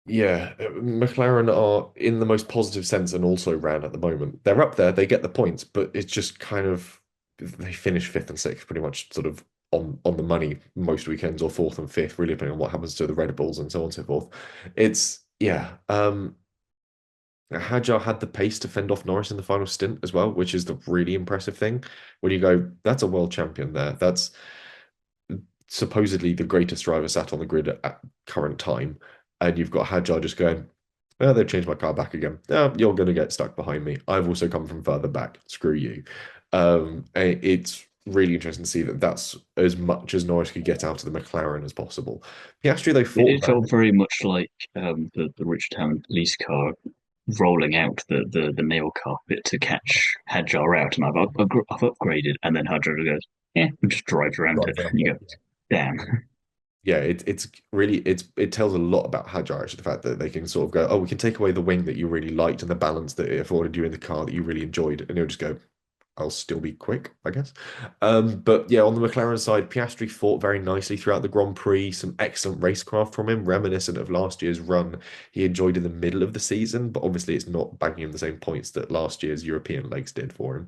Yeah, McLaren are in the most positive sense and also ran at the moment. They're up there, they get the points, but it's just kind of they finish fifth and sixth pretty much sort of on the money most weekends or fourth and fifth, really depending on what happens to the Red Bulls and so on and so forth. It's yeah. Hadjar had the pace to fend off Norris in the final stint as well, which is the really impressive thing. When you go, that's a world champion there. That's supposedly the greatest driver sat on the grid at current time, and you've got Hadjar just going, "Oh, they've changed my car back again. Oh, you're going to get stuck behind me. I've also come from further back. Screw you." It's really interesting to see that that's as much as Norris could get out of the McLaren as possible. Piastri, they fought It back. felt very much like the Rich Town police car rolling out the nail carpet to catch Hadjar out, and I've upgraded, and then Hadjar goes, yeah, and just drives around it, and you go, damn. Yeah, it's really it tells a lot about Hadjar actually, the fact that they can sort of go, oh, we can take away the wing that you really liked and the balance that it afforded you in the car that you really enjoyed, and it'll just go, I'll still be quick, I guess. But yeah, on the McLaren side, Piastri fought very nicely throughout the Grand Prix. Some excellent racecraft from him, reminiscent of last year's run he enjoyed in the middle of the season. But obviously, it's not bagging him the same points that last year's European legs did for him.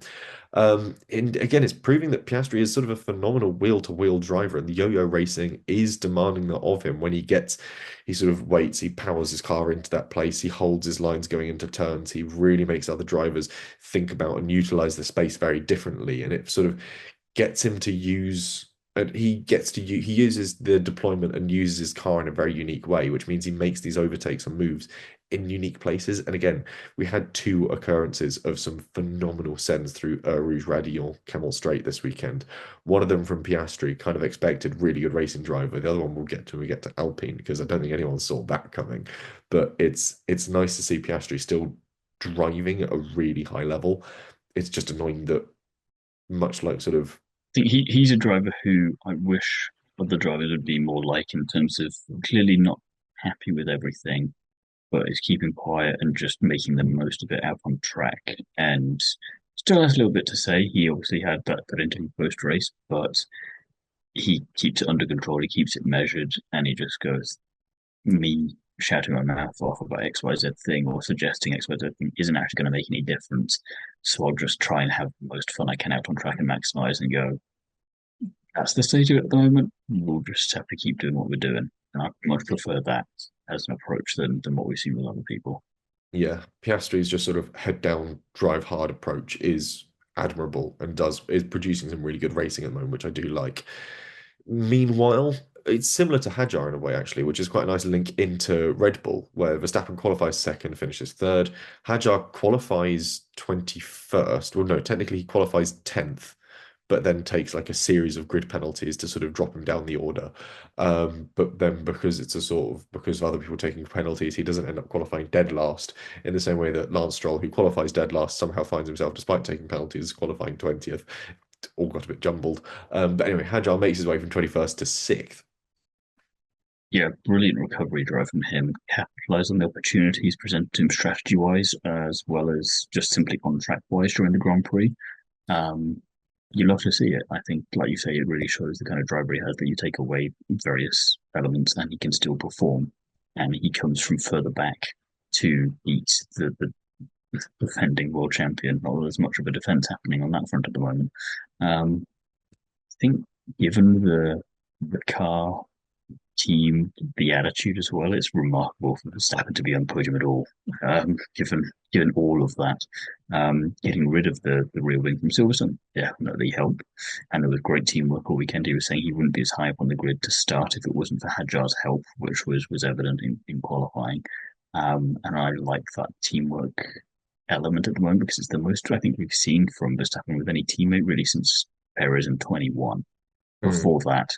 And again, it's proving that Piastri is sort of a phenomenal wheel-to-wheel driver, and the yo-yo racing is demanding that of him. When he sort of waits, he powers his car into that place, he holds his lines going into turns, he really makes other drivers think about and utilize the space very differently, and it sort of gets him to use. And he uses the deployment and uses his car in a very unique way, which means he makes these overtakes and moves in unique places. And again, we had two occurrences of some phenomenal sends through Rouge Radion Camel Straight this weekend. One of them from Piastri, kind of expected, really good racing driver. The other one we'll get to when we get to Alpine, because I don't think anyone saw that coming. But it's nice to see Piastri still driving at a really high level. It's just annoying that much like sort of I think he's a driver who I wish other drivers would be more like in terms of clearly not happy with everything, but is keeping quiet and just making the most of it out on track. And still has a little bit to say. He obviously had that interview post race, but he keeps it under control. He keeps it measured, and he just goes, me shouting my mouth off about XYZ thing or suggesting XYZ thing isn't actually going to make any difference. So I'll just try and have the most fun I can out on track and maximize and go, that's the stage of it at the moment. We'll just have to keep doing what we're doing. And I much prefer that as an approach than what we've seen with other people. Yeah, Piastri's just sort of head down, drive hard approach is admirable and is producing some really good racing at the moment, which I do like. Meanwhile, it's similar to Hadjar in a way, actually, which is quite a nice link into Red Bull, where Verstappen qualifies second, finishes third. Hadjar qualifies 21st. Well, no, technically he qualifies 10th, but then takes like a series of grid penalties to sort of drop him down the order. But then because it's a sort of because of other people taking penalties, he doesn't end up qualifying dead last in the same way that Lance Stroll, who qualifies dead last, somehow finds himself, despite taking penalties, qualifying 20th. All got a bit jumbled. But anyway, Hadjar makes his way from 21st to 6th. Yeah, brilliant recovery drive from him. Capitalised on the opportunities presented to him strategy wise, as well as just simply on track wise during the Grand Prix. Um, you love to see it. I think, like you say, it really shows the kind of driver he has that you take away various elements and he can still perform. And he comes from further back to beat the defending world champion. Not that there's much of a defense happening on that front at the moment. I think given the car team, the attitude as well. It's remarkable for Verstappen to be on the podium at all, given all of that. Getting rid of the rear wing from Silverstone definitely helped, and there was great teamwork all weekend. He was saying he wouldn't be as high up on the grid to start if it wasn't for Hadjar's help, which was evident in qualifying. And I like that teamwork element at the moment because it's the most I think we've seen from Verstappen with any teammate really since Perez in 21. Mm. Before that,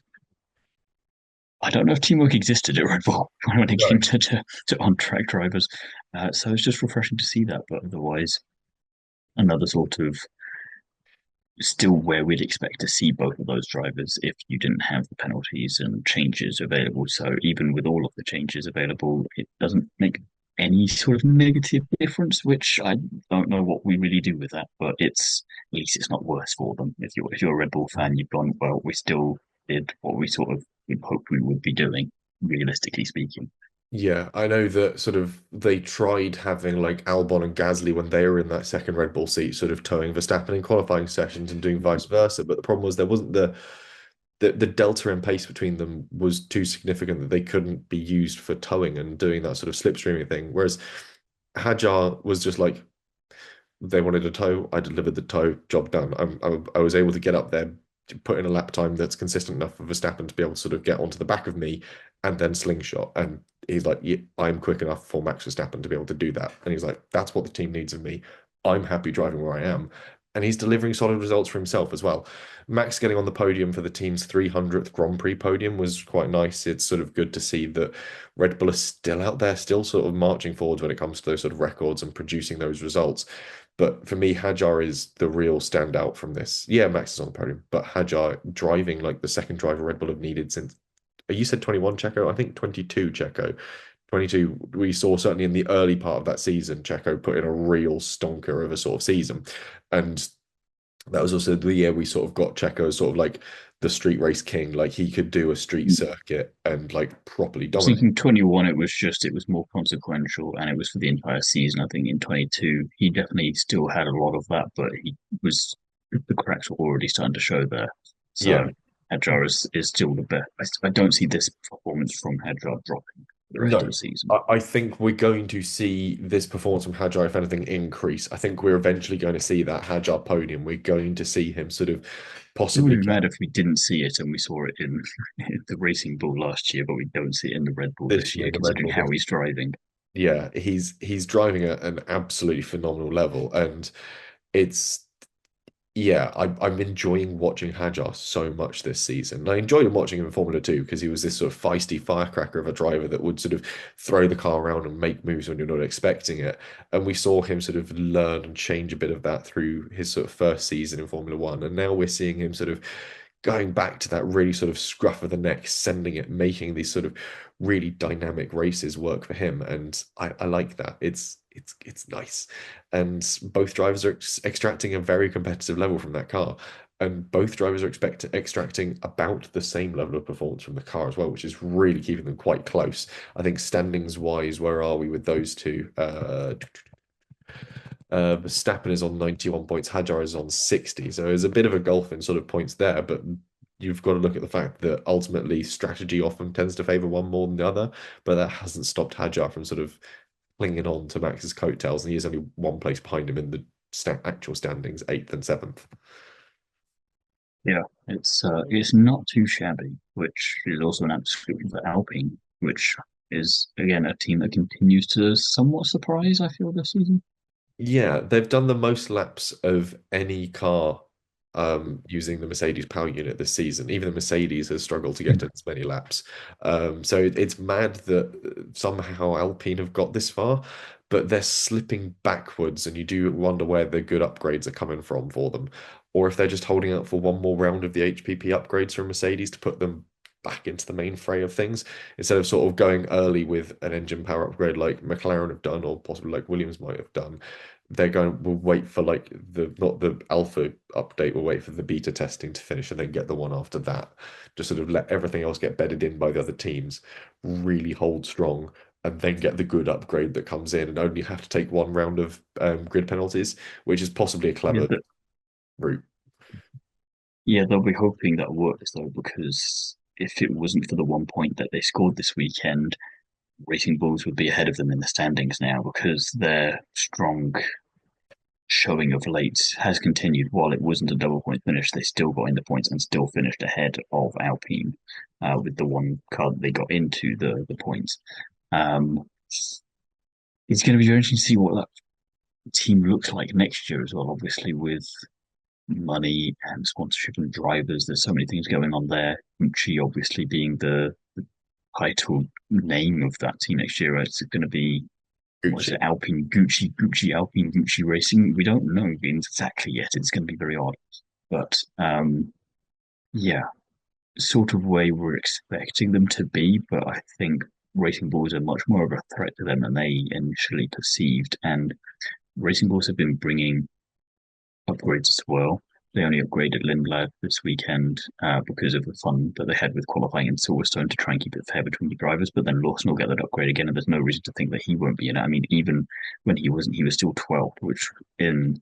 I don't know if teamwork existed at Red Bull when it No. came to on track drivers. So it's just refreshing to see that. But otherwise, another sort of still where we'd expect to see both of those drivers if you didn't have the penalties and changes available. So even with all of the changes available, it doesn't make any sort of negative difference, which I don't know what we really do with that, but it's at least it's not worse for them. If you're a Red Bull fan, you've gone, well, we still did what we sort of hoped we would be doing, realistically speaking. Yeah, I know that sort of they tried having like Albon and Gasly when they were in that second Red Bull seat, sort of towing Verstappen in qualifying sessions and doing vice versa. But the problem was there wasn't the delta in pace between them was too significant that they couldn't be used for towing and doing that sort of slipstreaming thing. Whereas Hadjar was just like they wanted a tow, I delivered the tow, job done. I was able to get up there, to put in a lap time that's consistent enough for Verstappen to be able to sort of get onto the back of me and then slingshot. And he's like, yeah, I'm quick enough for Max Verstappen to be able to do that. And he's like, that's what the team needs of me. I'm happy driving where I am. And he's delivering solid results for himself as well. Max getting on the podium for the team's 300th Grand Prix podium was quite nice. It's sort of good to see that Red Bull is still out there, still sort of marching forwards when it comes to those sort of records and producing those results. But for me, Hadjar is the real standout from this. Yeah, Max is on the podium, but Hadjar driving like the second driver Red Bull have needed since you said 21 Checo, I think 22 Checo. 22, we saw certainly in the early part of that season, Checo put in a real stonker of a sort of season. And that was also the year we sort of got Checo as sort of like the street race king. Like he could do a street circuit and like properly I was dominate. thinking 21, it was more consequential and it was for the entire season. I think in 22, he definitely still had a lot of that, but the cracks were already starting to show there. Yeah. So Hadjar is still the best. I don't see this performance from Hadjar dropping for the rest of No, the season. I think we're going to see this performance from Hadjar, if anything, increase. I think we're eventually going to see that Hadjar podium. We're going to see him sort of It would possibly be get mad if we didn't see it and we saw it in the Racing Bull last year, but we don't see it in the Red Bull this this year year, in the Red considering Bull. how he's driving. Yeah, he's driving at an absolutely phenomenal level, and it's yeah, I'm enjoying watching Hajar so much this season. And I enjoyed him watching him in Formula 2 because he was this sort of feisty firecracker of a driver that would sort of throw the car around and make moves when you're not expecting it. And we saw him sort of learn and change a bit of that through his sort of first season in Formula 1. And now we're seeing him sort of going back to that really sort of scruff of the neck, sending it, making these sort of really dynamic races work for him. And I like that. It's nice. And both drivers are extracting a very competitive level from that car. And both drivers are extracting about the same level of performance from the car as well, which is really keeping them quite close. I think standings wise, where are we with those two? Verstappen is on 91 points, Hadjar is on 60. So there's a bit of a gulf in sort of points there, but you've got to look at the fact that ultimately strategy often tends to favor one more than the other, but that hasn't stopped Hadjar from sort of clinging on to Max's coattails, and he is only one place behind him in the actual standings, eighth and seventh. Yeah, it's not too shabby, which is also an apt description for Alpine, which is again a team that continues to somewhat surprise, I feel, this season. Yeah, they've done the most laps of any car using the Mercedes power unit this season. Even the Mercedes has struggled to get in as many laps. So it's mad that somehow Alpine have got this far, but they're slipping backwards, and you do wonder where the good upgrades are coming from for them, or if they're just holding out for one more round of the HPP upgrades from Mercedes to put them back into the main fray of things instead of sort of going early with an engine power upgrade like McLaren have done, or possibly like Williams might have done. They're going, we'll wait for like the not the alpha update, we'll wait for the beta testing to finish and then get the one after that. Just sort of let everything else get bedded in by the other teams, really hold strong, and then get the good upgrade that comes in and only have to take one round of grid penalties, which is possibly a Yeah, clever route. yeah, they'll be hoping that works though, because if it wasn't for the 1 point that they scored this weekend, Racing Bulls would be ahead of them in the standings now because their strong showing of late has continued. While it wasn't a double point finish, they still got in the points and still finished ahead of Alpine with the one car that they got into the points. Um, it's going to be very interesting to see what that team looks like next year as well. Obviously, with money and sponsorship and drivers, there's so many things going on there. Gucci obviously being the title name of that team next year. It's going to be what is Gucci. it? Alpine Gucci, Gucci Alpine Gucci Racing. We don't know exactly yet. It's going to be very odd, but yeah, sort of way we're expecting them to be. But I think Racing Bulls are much more of a threat to them than they initially perceived. And Racing Bulls have been bringing upgrades as well. They only upgraded Lindblad this weekend because of the fun that they had with qualifying in Silverstone to try and keep it fair between the drivers. But then Lawson will get that upgrade again, and there's no reason to think that he won't be in it. I mean, even when he wasn't, he was still 12th, which in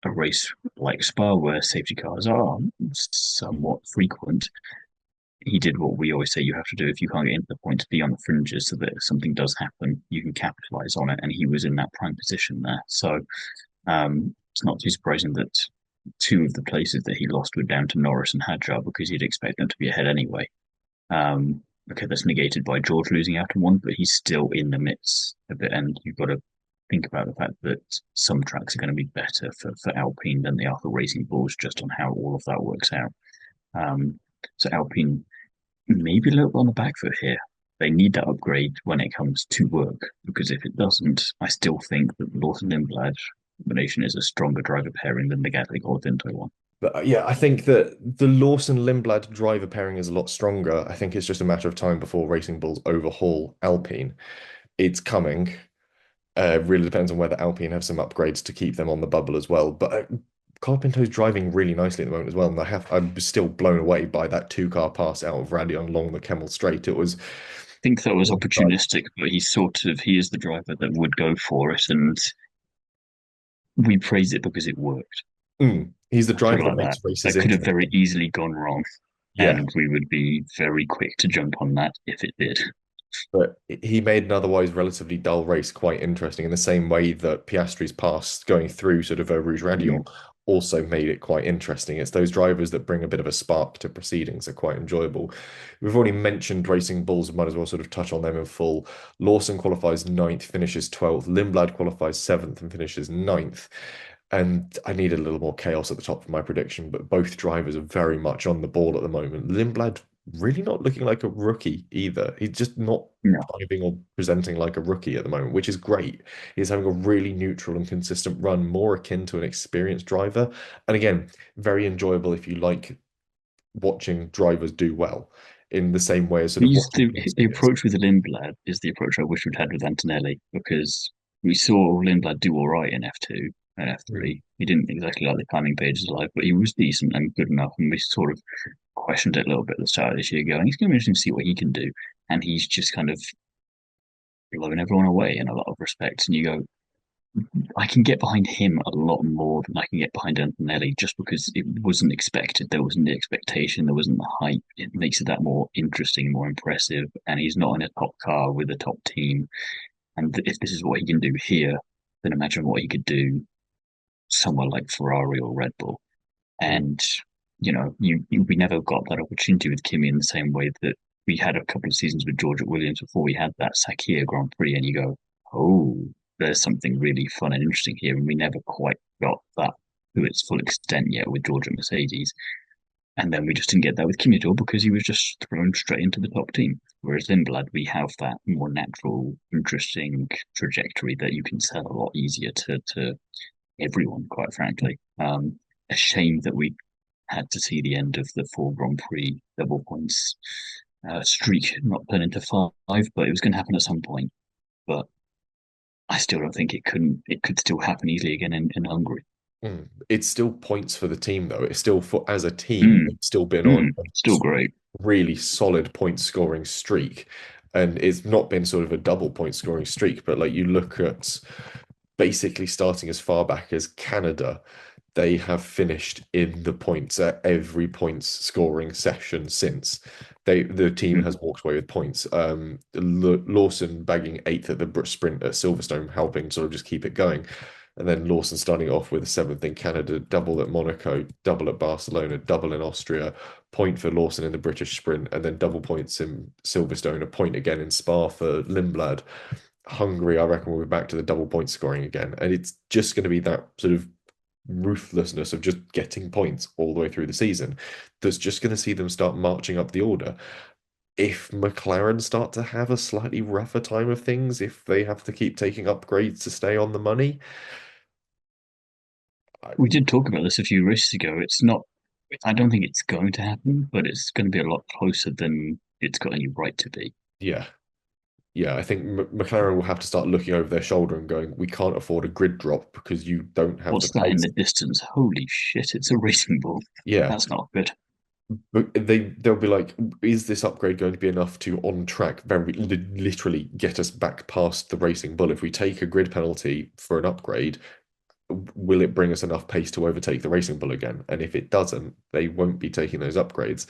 a race like Spa, where safety cars are somewhat frequent, he did what we always say you have to do if you can't get into the points, be on the fringes so that if something does happen, you can capitalize on it. And he was in that prime position there. So it's not too surprising that two of the places that he lost were down to Norris and Hadjar because you'd expect them to be ahead anyway. Okay, that's negated by George losing out on one, but he's still in the midst of it. And you've got to think about the fact that some tracks are going to be better for Alpine than they are for Racing Bulls, just on how all of that works out. So Alpine maybe a little bit on the back foot here. They need that upgrade when it comes to work, because if it doesn't, I still think that Lawson Lindblad combination is a stronger driver pairing than the Gatling or Vinto one. But yeah, I think that the Lawson Lindblad driver pairing is a lot stronger. I think it's just a matter of time before Racing Bulls overhaul Alpine. It's coming. Really depends on whether Alpine have some upgrades to keep them on the bubble as well. But Carpento's driving really nicely at the moment as well, and I'm still blown away by that two-car pass out of Radion along the Kemmel Straight. It was I think that was opportunistic, but he is the driver that would go for it, and we praise it because it worked. he's the I'll put driver it that like that. makes races That could have very interesting. easily gone wrong, Yeah, and we would be very quick to jump on that if it did. but he made an otherwise relatively dull race quite interesting in the same way that Piastri's pass going through sort of Rouge Mm. Radion also made it quite interesting. It's those drivers that bring a bit of a spark to proceedings are quite enjoyable. We've already mentioned Racing Bulls, might as well sort of touch on them in full. Lawson qualifies ninth, finishes 12th. Lindblad qualifies seventh and finishes ninth. And I need a little more chaos at the top for my prediction, but both drivers are very much on the ball at the moment. Lindblad really not looking like a rookie either. He's just not No, driving or presenting like a rookie at the moment, which is great. He's having a really neutral and consistent run, more akin to an experienced driver. And again, very enjoyable if you like watching drivers do well in the same way as sort of he's watching the racing is. approach with Lindblad is the approach I wish we'd had with Antonelli, because we saw Lindblad do all right in F2 and Mm. F3. He didn't exactly like the timing pages alive, but he was decent and good enough, and we sort of questioned it a little bit at the start of this year, going, he's going to be interesting to see what he can do. And he's just kind of blowing everyone away in a lot of respects. And you go, I can get behind him a lot more than I can get behind Antonelli just because it wasn't expected. There wasn't the expectation, there wasn't the hype. It makes it that more interesting, more impressive. And he's not in a top car with a top team. And if this is what he can do here, then imagine what he could do somewhere like Ferrari or Red Bull. Mm. And we never got that opportunity with Kimi in the same way that we had a couple of seasons with George at Williams before we had that Sakhir Grand Prix, and you go, oh, there's something really fun and interesting here, and we never quite got that to its full extent yet with George at Mercedes. And then we just didn't get that with Kimi at all because he was just thrown straight into the top team. Whereas Lindblad, we have that more natural, interesting trajectory that you can sell a lot easier to everyone, quite frankly. A shame that we had to see the end of the four Grand Prix double points streak not turn into five, but it was going to happen at some point. But I still don't think it could still happen easily again in Hungary. Mm. It's still points for the team, though. It's still for as a team, they've still been on a Still great. really solid point scoring streak. And it's not been sort of a double point scoring streak, but like you look at basically starting as far back as Canada, they have finished in the points at every points scoring session since. The team has Mm. walked away with points. Lawson bagging eighth at the sprint at Silverstone, helping sort of just keep it going. And then Lawson starting off with a seventh in Canada, double at Monaco, double at Barcelona, double in Austria, point for Lawson in the British sprint, and then double points in Silverstone, a point again in Spa for Lindblad. Hungary, I reckon we'll be back to the double point scoring again. And it's just going to be that sort of ruthlessness of just getting points all the way through the season that's just going to see them start marching up the order. If McLaren start to have a slightly rougher time of things, if they have to keep taking upgrades to stay on the money, I, We did talk about this a few races ago. It's not, I don't think it's going to happen, but it's going to be a lot closer than it's got any right to be. yeah, yeah, I think McLaren will have to start looking over their shoulder and going, we can't afford a grid drop because you don't have the What's that in pace. the distance? Holy shit, it's a racing ball. Yeah, That's not good. but they'll be like, is this upgrade going to be enough to on track very literally get us back past the Racing Bull? If we take a grid penalty for an upgrade, will it bring us enough pace to overtake the Racing Bull again? And if it doesn't, they won't be taking those upgrades.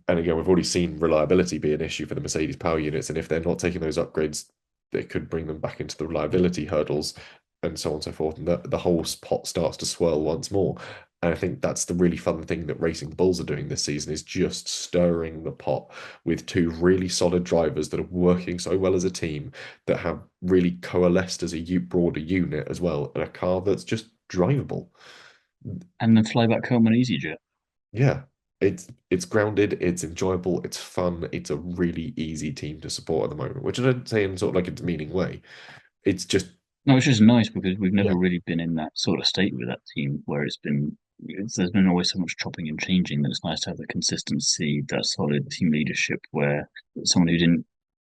And again, we've already seen reliability be an issue for the Mercedes power units, and if they're not taking those upgrades, they could bring them back into the reliability hurdles and so on and so forth. And the whole pot starts to swirl once more. And I think that's the really fun thing that Racing Bulls are doing this season is just stirring the pot with two really solid drivers that are working so well as a team that have really coalesced as a broader unit as well, and a car that's just drivable. And then flyback home on EasyJet. Yeah, it's grounded, it's enjoyable, it's fun, it's a really easy team to support at the moment, which I don't say in sort of like a demeaning way. It's just No, it's just nice because we've yeah, never really been in that sort of state with that team where there's been always so much chopping and changing that it's nice to have the consistency, that solid team leadership where someone who didn't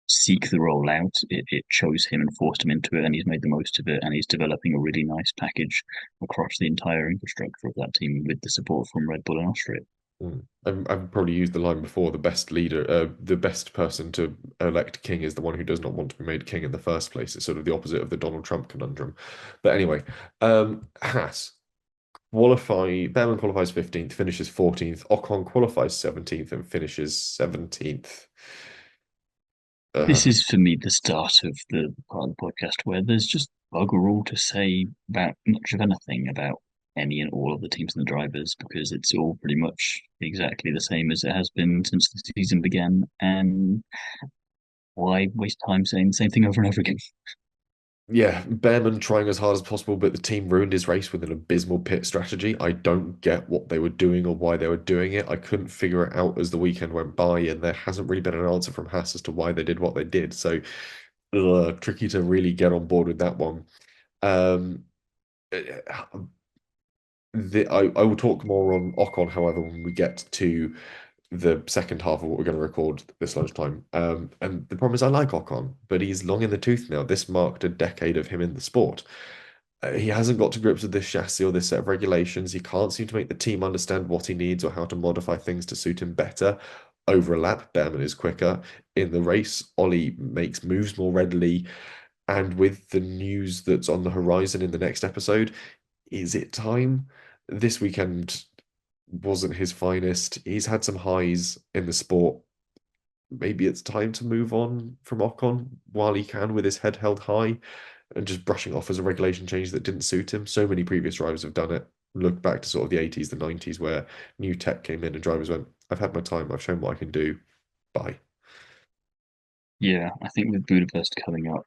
seek the role out, it chose him and forced him into it, and he's made the most of it, and he's developing a really nice package across the entire infrastructure of that team with the support from Red Bull and Austria. I've probably used the line before, the best leader, the best person to elect king is the one who does not want to be made king in the first place. It's sort of the opposite of the Donald Trump conundrum. But anyway, Haas Behrman qualifies 15th, finishes 14th. Ocon qualifies 17th and finishes 17th. This is for me the start of the part of the podcast where there's just bugger all to say about much of anything about any and all of the teams and the drivers because it's all pretty much exactly the same as it has been since the season began. And why waste time saying the same thing over and over again? Yeah, Behrman trying as hard as possible, but the team ruined his race with an abysmal pit strategy. I don't get what they were doing or why they were doing it. I couldn't figure it out as the weekend went by, and there hasn't really been an answer from Haas as to why they did what they did. So, tricky to really get on board with that one. Um, I will talk more on Ocon, however, when we get to the second half of what we're going to record this lunchtime. And the problem is, I like Ocon, but he's long in the tooth now. This marked a decade of him in the sport. He hasn't got to grips with this chassis or this set of regulations. He can't seem to make the team understand what he needs or how to modify things to suit him better. Over a lap, Behrman is quicker. In the race, Ollie makes moves more readily. And with the news that's on the horizon in the next episode, is it time? This weekend wasn't his finest. He's had some highs in the sport. Maybe it's time to move on from Ocon while he can with his head held high and just brushing off as a regulation change that didn't suit him. So many previous drivers have done it. Look back to sort of the 80s, the 90s, where new tech came in and drivers went, I've had my time, I've shown what I can do. Bye. Yeah, I think with Budapest coming up,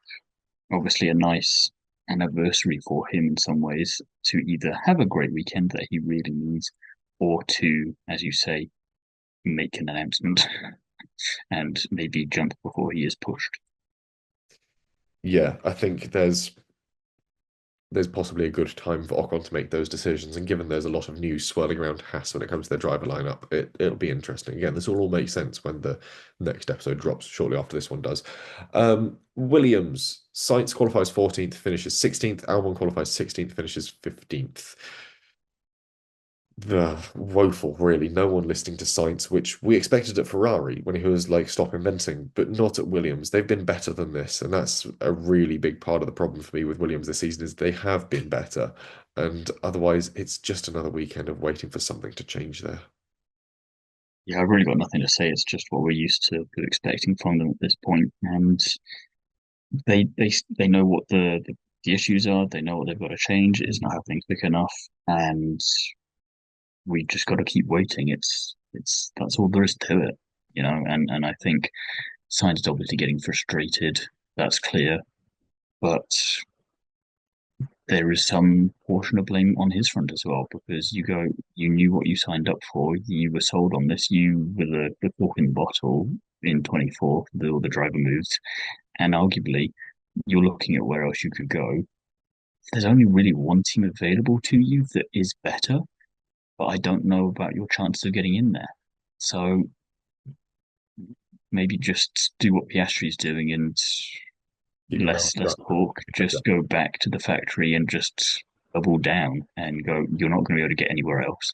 obviously a nice anniversary for him in some ways to either have a great weekend that he really needs, or to, as you say, make an announcement and maybe jump before he is pushed. Yeah, I think there's possibly a good time for Ocon to make those decisions. And given there's a lot of news swirling around Haas when it comes to their driver lineup, it'll be interesting. Again, this will all make sense when the next episode drops shortly after this one does. Williams, Sainz qualifies 14th, finishes 16th. Albon qualifies 16th, finishes 15th. Woeful, really. No one listening to Sainz, which we expected at Ferrari when he was like stop inventing, but not at Williams. They've been better than this, and that's a really big part of the problem for me with Williams this season is they have been better, and otherwise it's just another weekend of waiting for something to change there. Yeah, I've really got nothing to say. It's just what we're used to expecting from them at this point, and they know what the issues are. They know what they've got to change. It's not happening quick enough, and we just got to keep waiting. It's that's all there is to it, you know. And I think Sainz is obviously getting frustrated. That's clear, but there is some portion of blame on his front as well because you knew what you signed up for. You were sold on this. You were the cork in the bottle in 24 for all the driver moves, and arguably you're looking at where else you could go. There's only really one team available to you that is better, but I don't know about your chances of getting in there. So maybe just do what Piastri's doing and Keep your mouth less shut. talk. Yeah. Just go back to the factory and just double down and go. You're not going to be able to get anywhere else.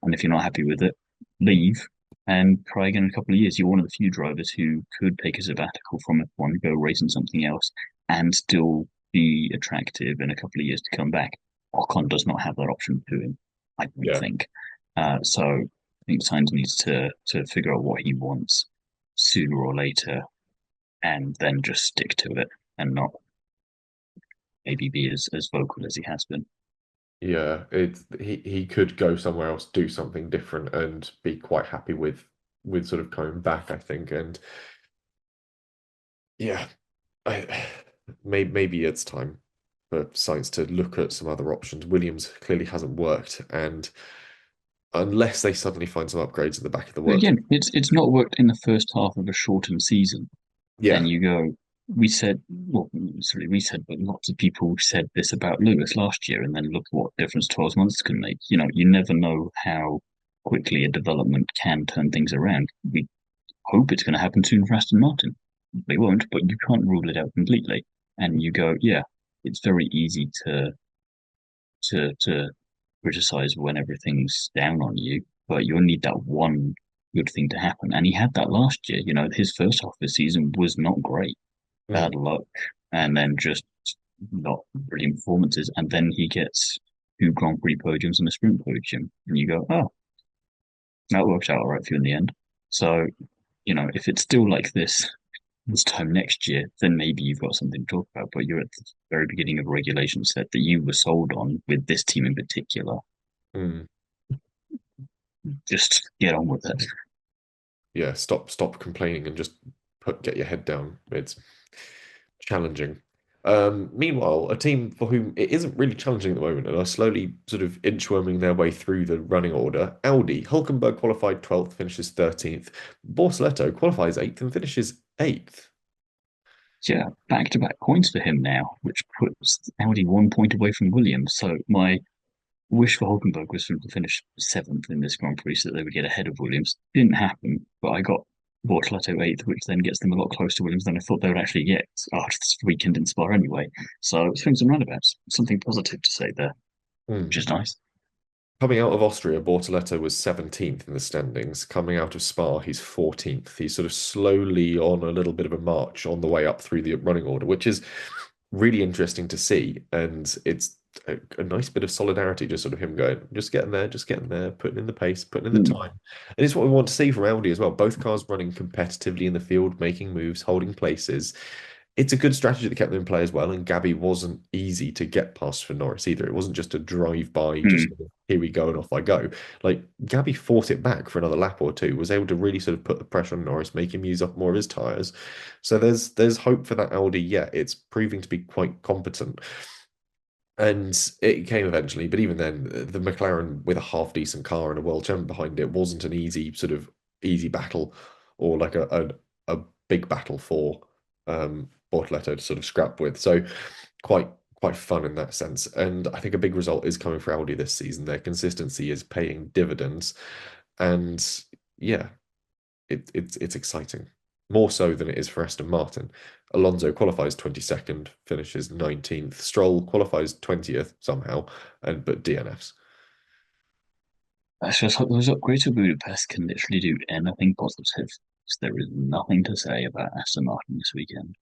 And if you're not happy with it, leave and try again in a couple of years. You're one of the few drivers who could take a sabbatical from F1, go racing something else, and still be attractive in a couple of years to come back. Ocon does not have that option to him, I don't Yeah. think. So I think Sainz needs to figure out what he wants sooner or later, and then just stick to it and not maybe be as vocal as he has been. Yeah, he could go somewhere else, do something different, and be quite happy with sort of coming back, I think. And yeah, I maybe it's time for Sainz to look at some other options. Williams clearly hasn't worked, and unless they suddenly find some upgrades in the back of the But works, again, it's not worked in the first half of a shortened season. yeah, And you go, we said, well, sorry, we said, but lots of people said this about Lewis last year, and then look what difference 12 months can make. You know, you never know how quickly a development can turn things around. We hope it's going to happen soon for Aston Martin. They won't, but you can't rule it out completely. And you go, yeah, it's very easy to criticize when everything's down on you, but you'll need that one good thing to happen. And he had that last year. You know, his first half of the season was not great, mm, bad luck, and then just not brilliant performances. And then he gets two Grand Prix podiums and a sprint podium, and you go, oh, that worked out all right for you in the end. So, you know, if it's still like this time next year, then maybe you've got something to talk about. But you're at the very beginning of a regulation set that you were sold on with this team in particular. mm, Just get on with it. yeah. Stop complaining and just get your head down. It's challenging. Meanwhile, a team for whom it isn't really challenging at the moment and are slowly sort of inchworming their way through the running order. Audi, Hulkenberg qualified 12th, finishes 13th. Borsaletto qualifies 8th and finishes 8th. Yeah, back to back points for him now, which puts Audi 1 point away from Williams. So my wish for Hulkenberg was for him to finish seventh in this Grand Prix so that they would get ahead of Williams. Didn't happen, but I got Bortoleto eighth, which then gets them a lot closer to Williams than I thought they would actually get after this weekend in Spa anyway. So swings and roundabouts. Something positive to say there, which Hmm. is nice. Coming out of Austria, Bortoleto was 17th in the standings. Coming out of Spa, he's 14th. He's sort of slowly on a little bit of a march on the way up through the running order, which is really interesting to see. And it's a nice bit of solidarity, just sort of him going, just getting there, putting in the pace, putting in the Mm. time. And it's what we want to see from Audi as well. Both cars running competitively in the field, making moves, holding places. It's a good strategy that kept them in play as well. And Gabby wasn't easy to get past for Norris either. It wasn't just a drive by, just Mm. sort of, here we go and off I go. Like Gabby fought it back for another lap or two, was able to really sort of put the pressure on Norris, make him use up more of his tires. So there's hope for that Audi. Yeah, it's proving to be quite competent. And it came eventually, but even then, the McLaren with a half decent car and a world champion behind it wasn't an easy sort of easy battle or like a big battle for Bortoleto to sort of scrap with. So quite quite fun in that sense. And I think a big result is coming for Audi this season. Their consistency is paying dividends. And yeah, it's exciting. More so than it is for Aston Martin. Alonso qualifies 22nd, finishes 19th. Stroll qualifies 20th somehow, and but DNFs. That's just those upgrades to Budapest can literally do anything positive. So there is nothing to say about Aston Martin this weekend.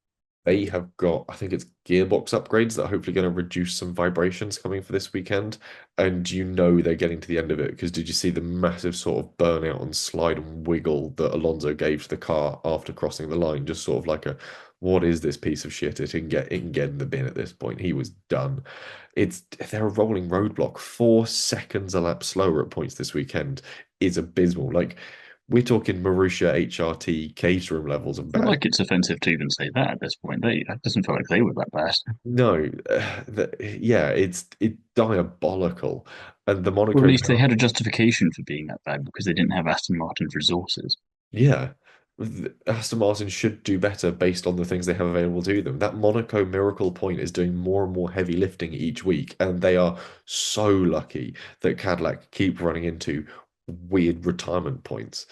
They have got, I think it's gearbox upgrades that are hopefully going to reduce some vibrations coming for this weekend. And you know they're getting to the end of it because did you see the massive sort of burnout and slide and wiggle that Alonso gave to the car after crossing the line? Just sort of like a, what is this piece of shit? It can get in the bin at this point. He was done. They're a rolling roadblock. 4 seconds a lap slower at points this weekend is abysmal. Like we're talking Marussia HRT Caterham levels of I feel bad. like it's offensive to even say that at this point. It doesn't feel like they were that bad. No, yeah, it's diabolical, and the Or at Monaco least they had miracle. a justification for being that bad because they didn't have Aston Martin's resources. Yeah, Aston Martin should do better based on the things they have available to them. That Monaco miracle point is doing more and more heavy lifting each week, and they are so lucky that Cadillac keep running into weird retirement points.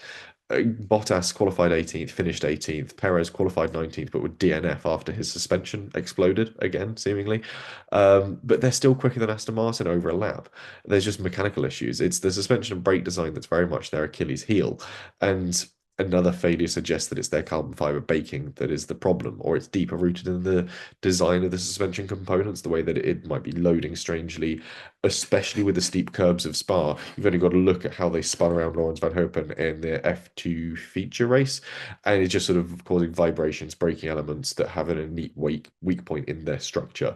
Bottas qualified 18th, finished 18th. Perez qualified 19th, but with DNF after his suspension exploded again, seemingly. But they're still quicker than Aston Martin over a lap. There's just mechanical issues. It's the suspension and brake design that's very much their Achilles heel. And another failure suggests that it's their carbon fiber baking that is the problem, or it's deeper rooted in the design of the suspension components, the way that it might be loading strangely, especially with the steep curbs of Spa. You've only got to look at how they spun around Lawrence Van Hopen in the F2 feature race, and it's just sort of causing vibrations, braking elements that have a neat weak point in their structure.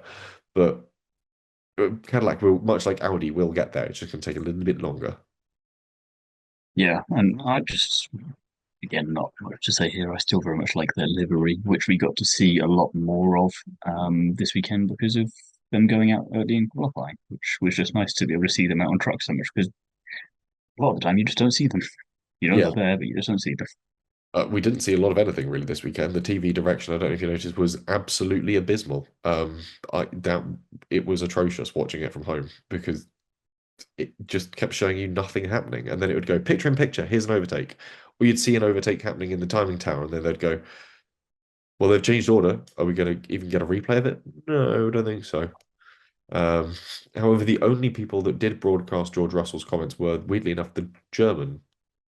But Cadillac will, much like Audi, will get there. It's just going to take a little bit longer. Yeah, and I just, again, not much to say here. I still very much like their livery, which we got to see a lot more of this weekend because of them going out early in qualifying, which was just nice to be able to see them out on track so much because a lot of the time you just don't see them. You know they're Yeah. there, but you just don't see them. We didn't see a lot of anything really this weekend. The TV direction, I don't know if you noticed, was absolutely abysmal. I that it was atrocious watching it from home because it just kept showing you nothing happening, and then it would go picture in picture. Here's an overtake, or you'd see an overtake happening in the timing tower, and then they'd go, "Well, they've changed order. Are we going to even get a replay of it? No, I don't think so." Um, However, the only people that did broadcast George Russell's comments were, weirdly enough, the German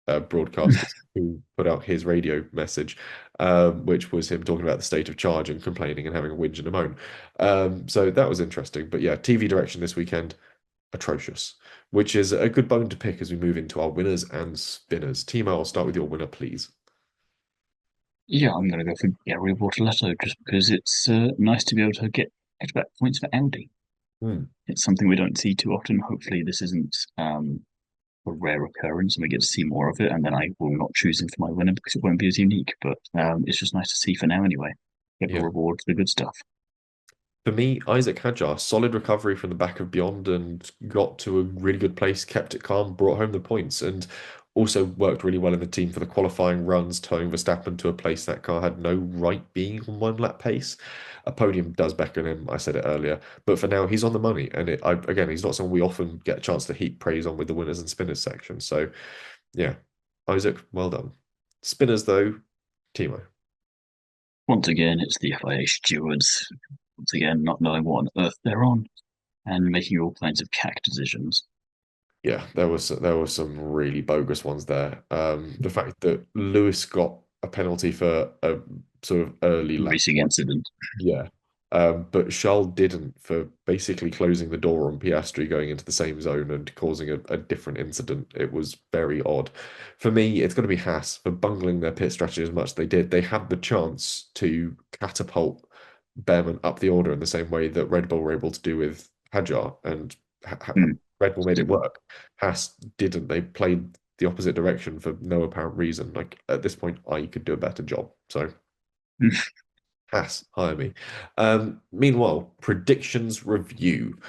broadcasters who put out his radio message, which was him talking about the state of charge and complaining and having a whinge and a moan. So that was interesting. But yeah, TV direction this weekend, atrocious, which is a good bone to pick as we move into our winners and spinners. Timo, I'll start with your winner, please. Yeah, I'm going to go for Gary Bortoleto just because it's nice to be able to get back points for Audi. Hmm. It's something we don't see too often. Hopefully, this isn't a rare occurrence and we get to see more of it. And then I will not choose him for my winner because it won't be as unique. But it's just nice to see for now anyway. Get the Yeah. reward for the good stuff. For me, Isaac Hadjar, solid recovery from the back of Beyond and got to a really good place, kept it calm, brought home the points, and also worked really well in the team for the qualifying runs, towing Verstappen to a place that car had no right being on one lap pace. A podium does beckon him, I said it earlier, but for now he's on the money, and again, he's not someone we often get a chance to heap praise on with the winners and spinners section. So yeah, Isaac, well done. Spinners though, Timo. Once again, it's the FIA stewards. Once again, not knowing what on earth they're on and making all kinds of cack decisions. Yeah, there were some really bogus ones there. The fact that Lewis got a penalty for a sort of early lap, Racing incident. yeah, But Charles didn't for basically closing the door on Piastri going into the same zone and causing a different incident. It was very odd. For me, it's going to be Haas for bungling their pit strategy as much as they did. They had the chance to catapult Behrman up the order in the same way that Red Bull were able to do with Hadjar, and Mm. Red Bull made it work. Haas didn't. They played the opposite direction for no apparent reason. Like at this point, I could do a better job. So Haas, hire me. Meanwhile, predictions review.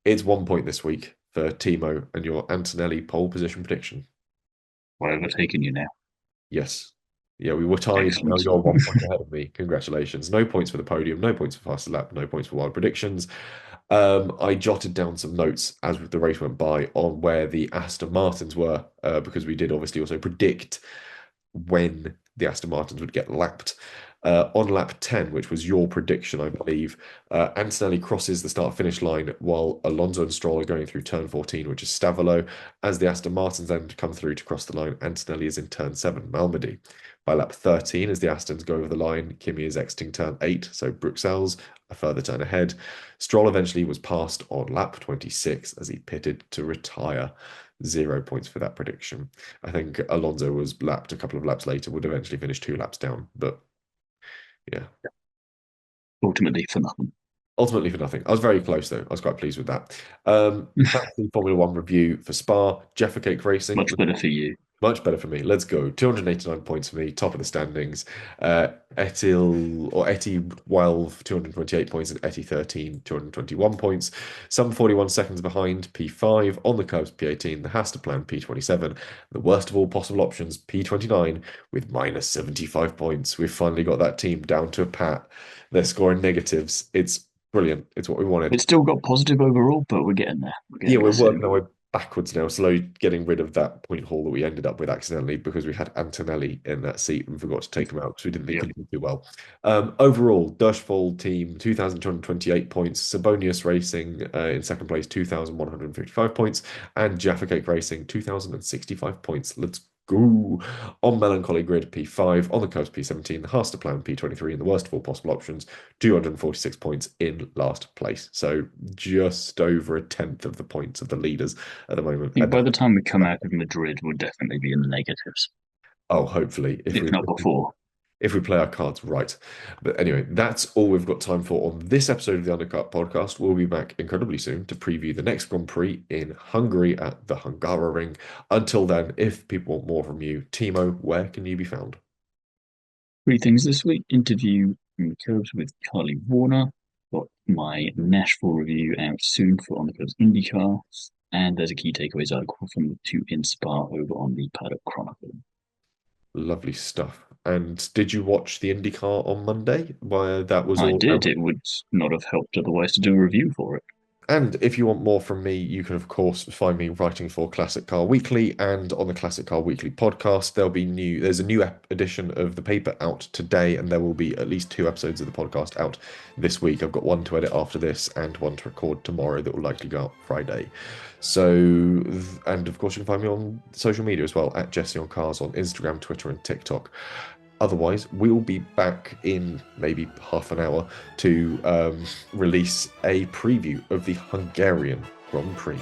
It's 1 point this week for Thiemo and your Antonelli pole position prediction. I've overtaken you now. Yes. Yeah, we were tied. Now Excellent. you're 1 point ahead of me. Congratulations. No points for the podium, no points for fastest lap, no points for wild predictions. I jotted down some notes as the race went by on where the Aston Martins were, because we did obviously also predict when the Aston Martins would get lapped. On lap 10, which was your prediction, I believe, Antonelli crosses the start-finish line while Alonso and Stroll are going through turn 14, which is Stavolo. As the Aston Martins then come through to cross the line, Antonelli is in turn 7, Malmedy. By lap 13, as the Astons go over the line, Kimi is exiting turn 8, so Bruxelles a further turn ahead. Stroll eventually was passed on lap 26 as he pitted to retire. 0 points for that prediction. I think Alonso was lapped a couple of laps later, would eventually finish 2 laps down, but yeah. Ultimately for nothing. Ultimately for nothing. I was very close though. I was quite pleased with that. That's the Formula One review for Spa. Jeffa Cake Racing. Much better for you. Much better for me. Let's go. 289 points for me, top of the standings. Etty 12, 228 points, and Etty 13, 221 points. Some 41 seconds behind P5, on the curbs P18, the Hasta plan P27, the worst of all possible options P29 with minus 75 points. We've finally got that team down to a pat. They're scoring negatives. It's brilliant. It's what we wanted. It's still got positive overall, but we're getting there. Yeah, we're working our way backwards now, slowly getting rid of that point haul that we ended up with accidentally because we had Antonelli in that seat and forgot to take him out because we didn't think he did too well. Overall, Dushfall team 2,228 points, Sabonius Racing in second place 2,155 points, and Jaffa Cake Racing 2,065 points. Let's go. On Melancholy Grid P5, on the Coast P17, the Haster Plan P23, and the worst of all possible options, 246 points in last place. So just over a tenth of the points of the leaders at the moment. I think by the time we come out of Madrid, we'll definitely be in the negatives. Oh, hopefully, if not before. If we play our cards right. But anyway, that's all we've got time for on this episode of the Undercut podcast. We'll be back incredibly soon to preview the next Grand Prix in Hungary at the Hungaroring. Until then, if people want more from you, Thiemo, where can you be found? 3 things this week. Interview from the Curbs with Carly Warner. Got my Nashville review out soon for On the Curbs IndyCar. And there's a key takeaways article from the 2 in Spa over on the Paddock Chronicle. Lovely stuff. And did you watch the IndyCar on Monday? Where that was I all. did. It would not have helped otherwise to do a review for it. And if you want more from me, you can, of course, find me writing for Classic Car Weekly and on the Classic Car Weekly podcast. There's a new edition of the paper out today, and there will be at least 2 episodes of the podcast out this week. I've got one to edit after this and one to record tomorrow that will likely go out Friday. So, and of course, you can find me on social media as well, at Jesse on Cars on Instagram, Twitter, and TikTok. Otherwise, we'll be back in maybe half an hour to release a preview of the Hungarian Grand Prix.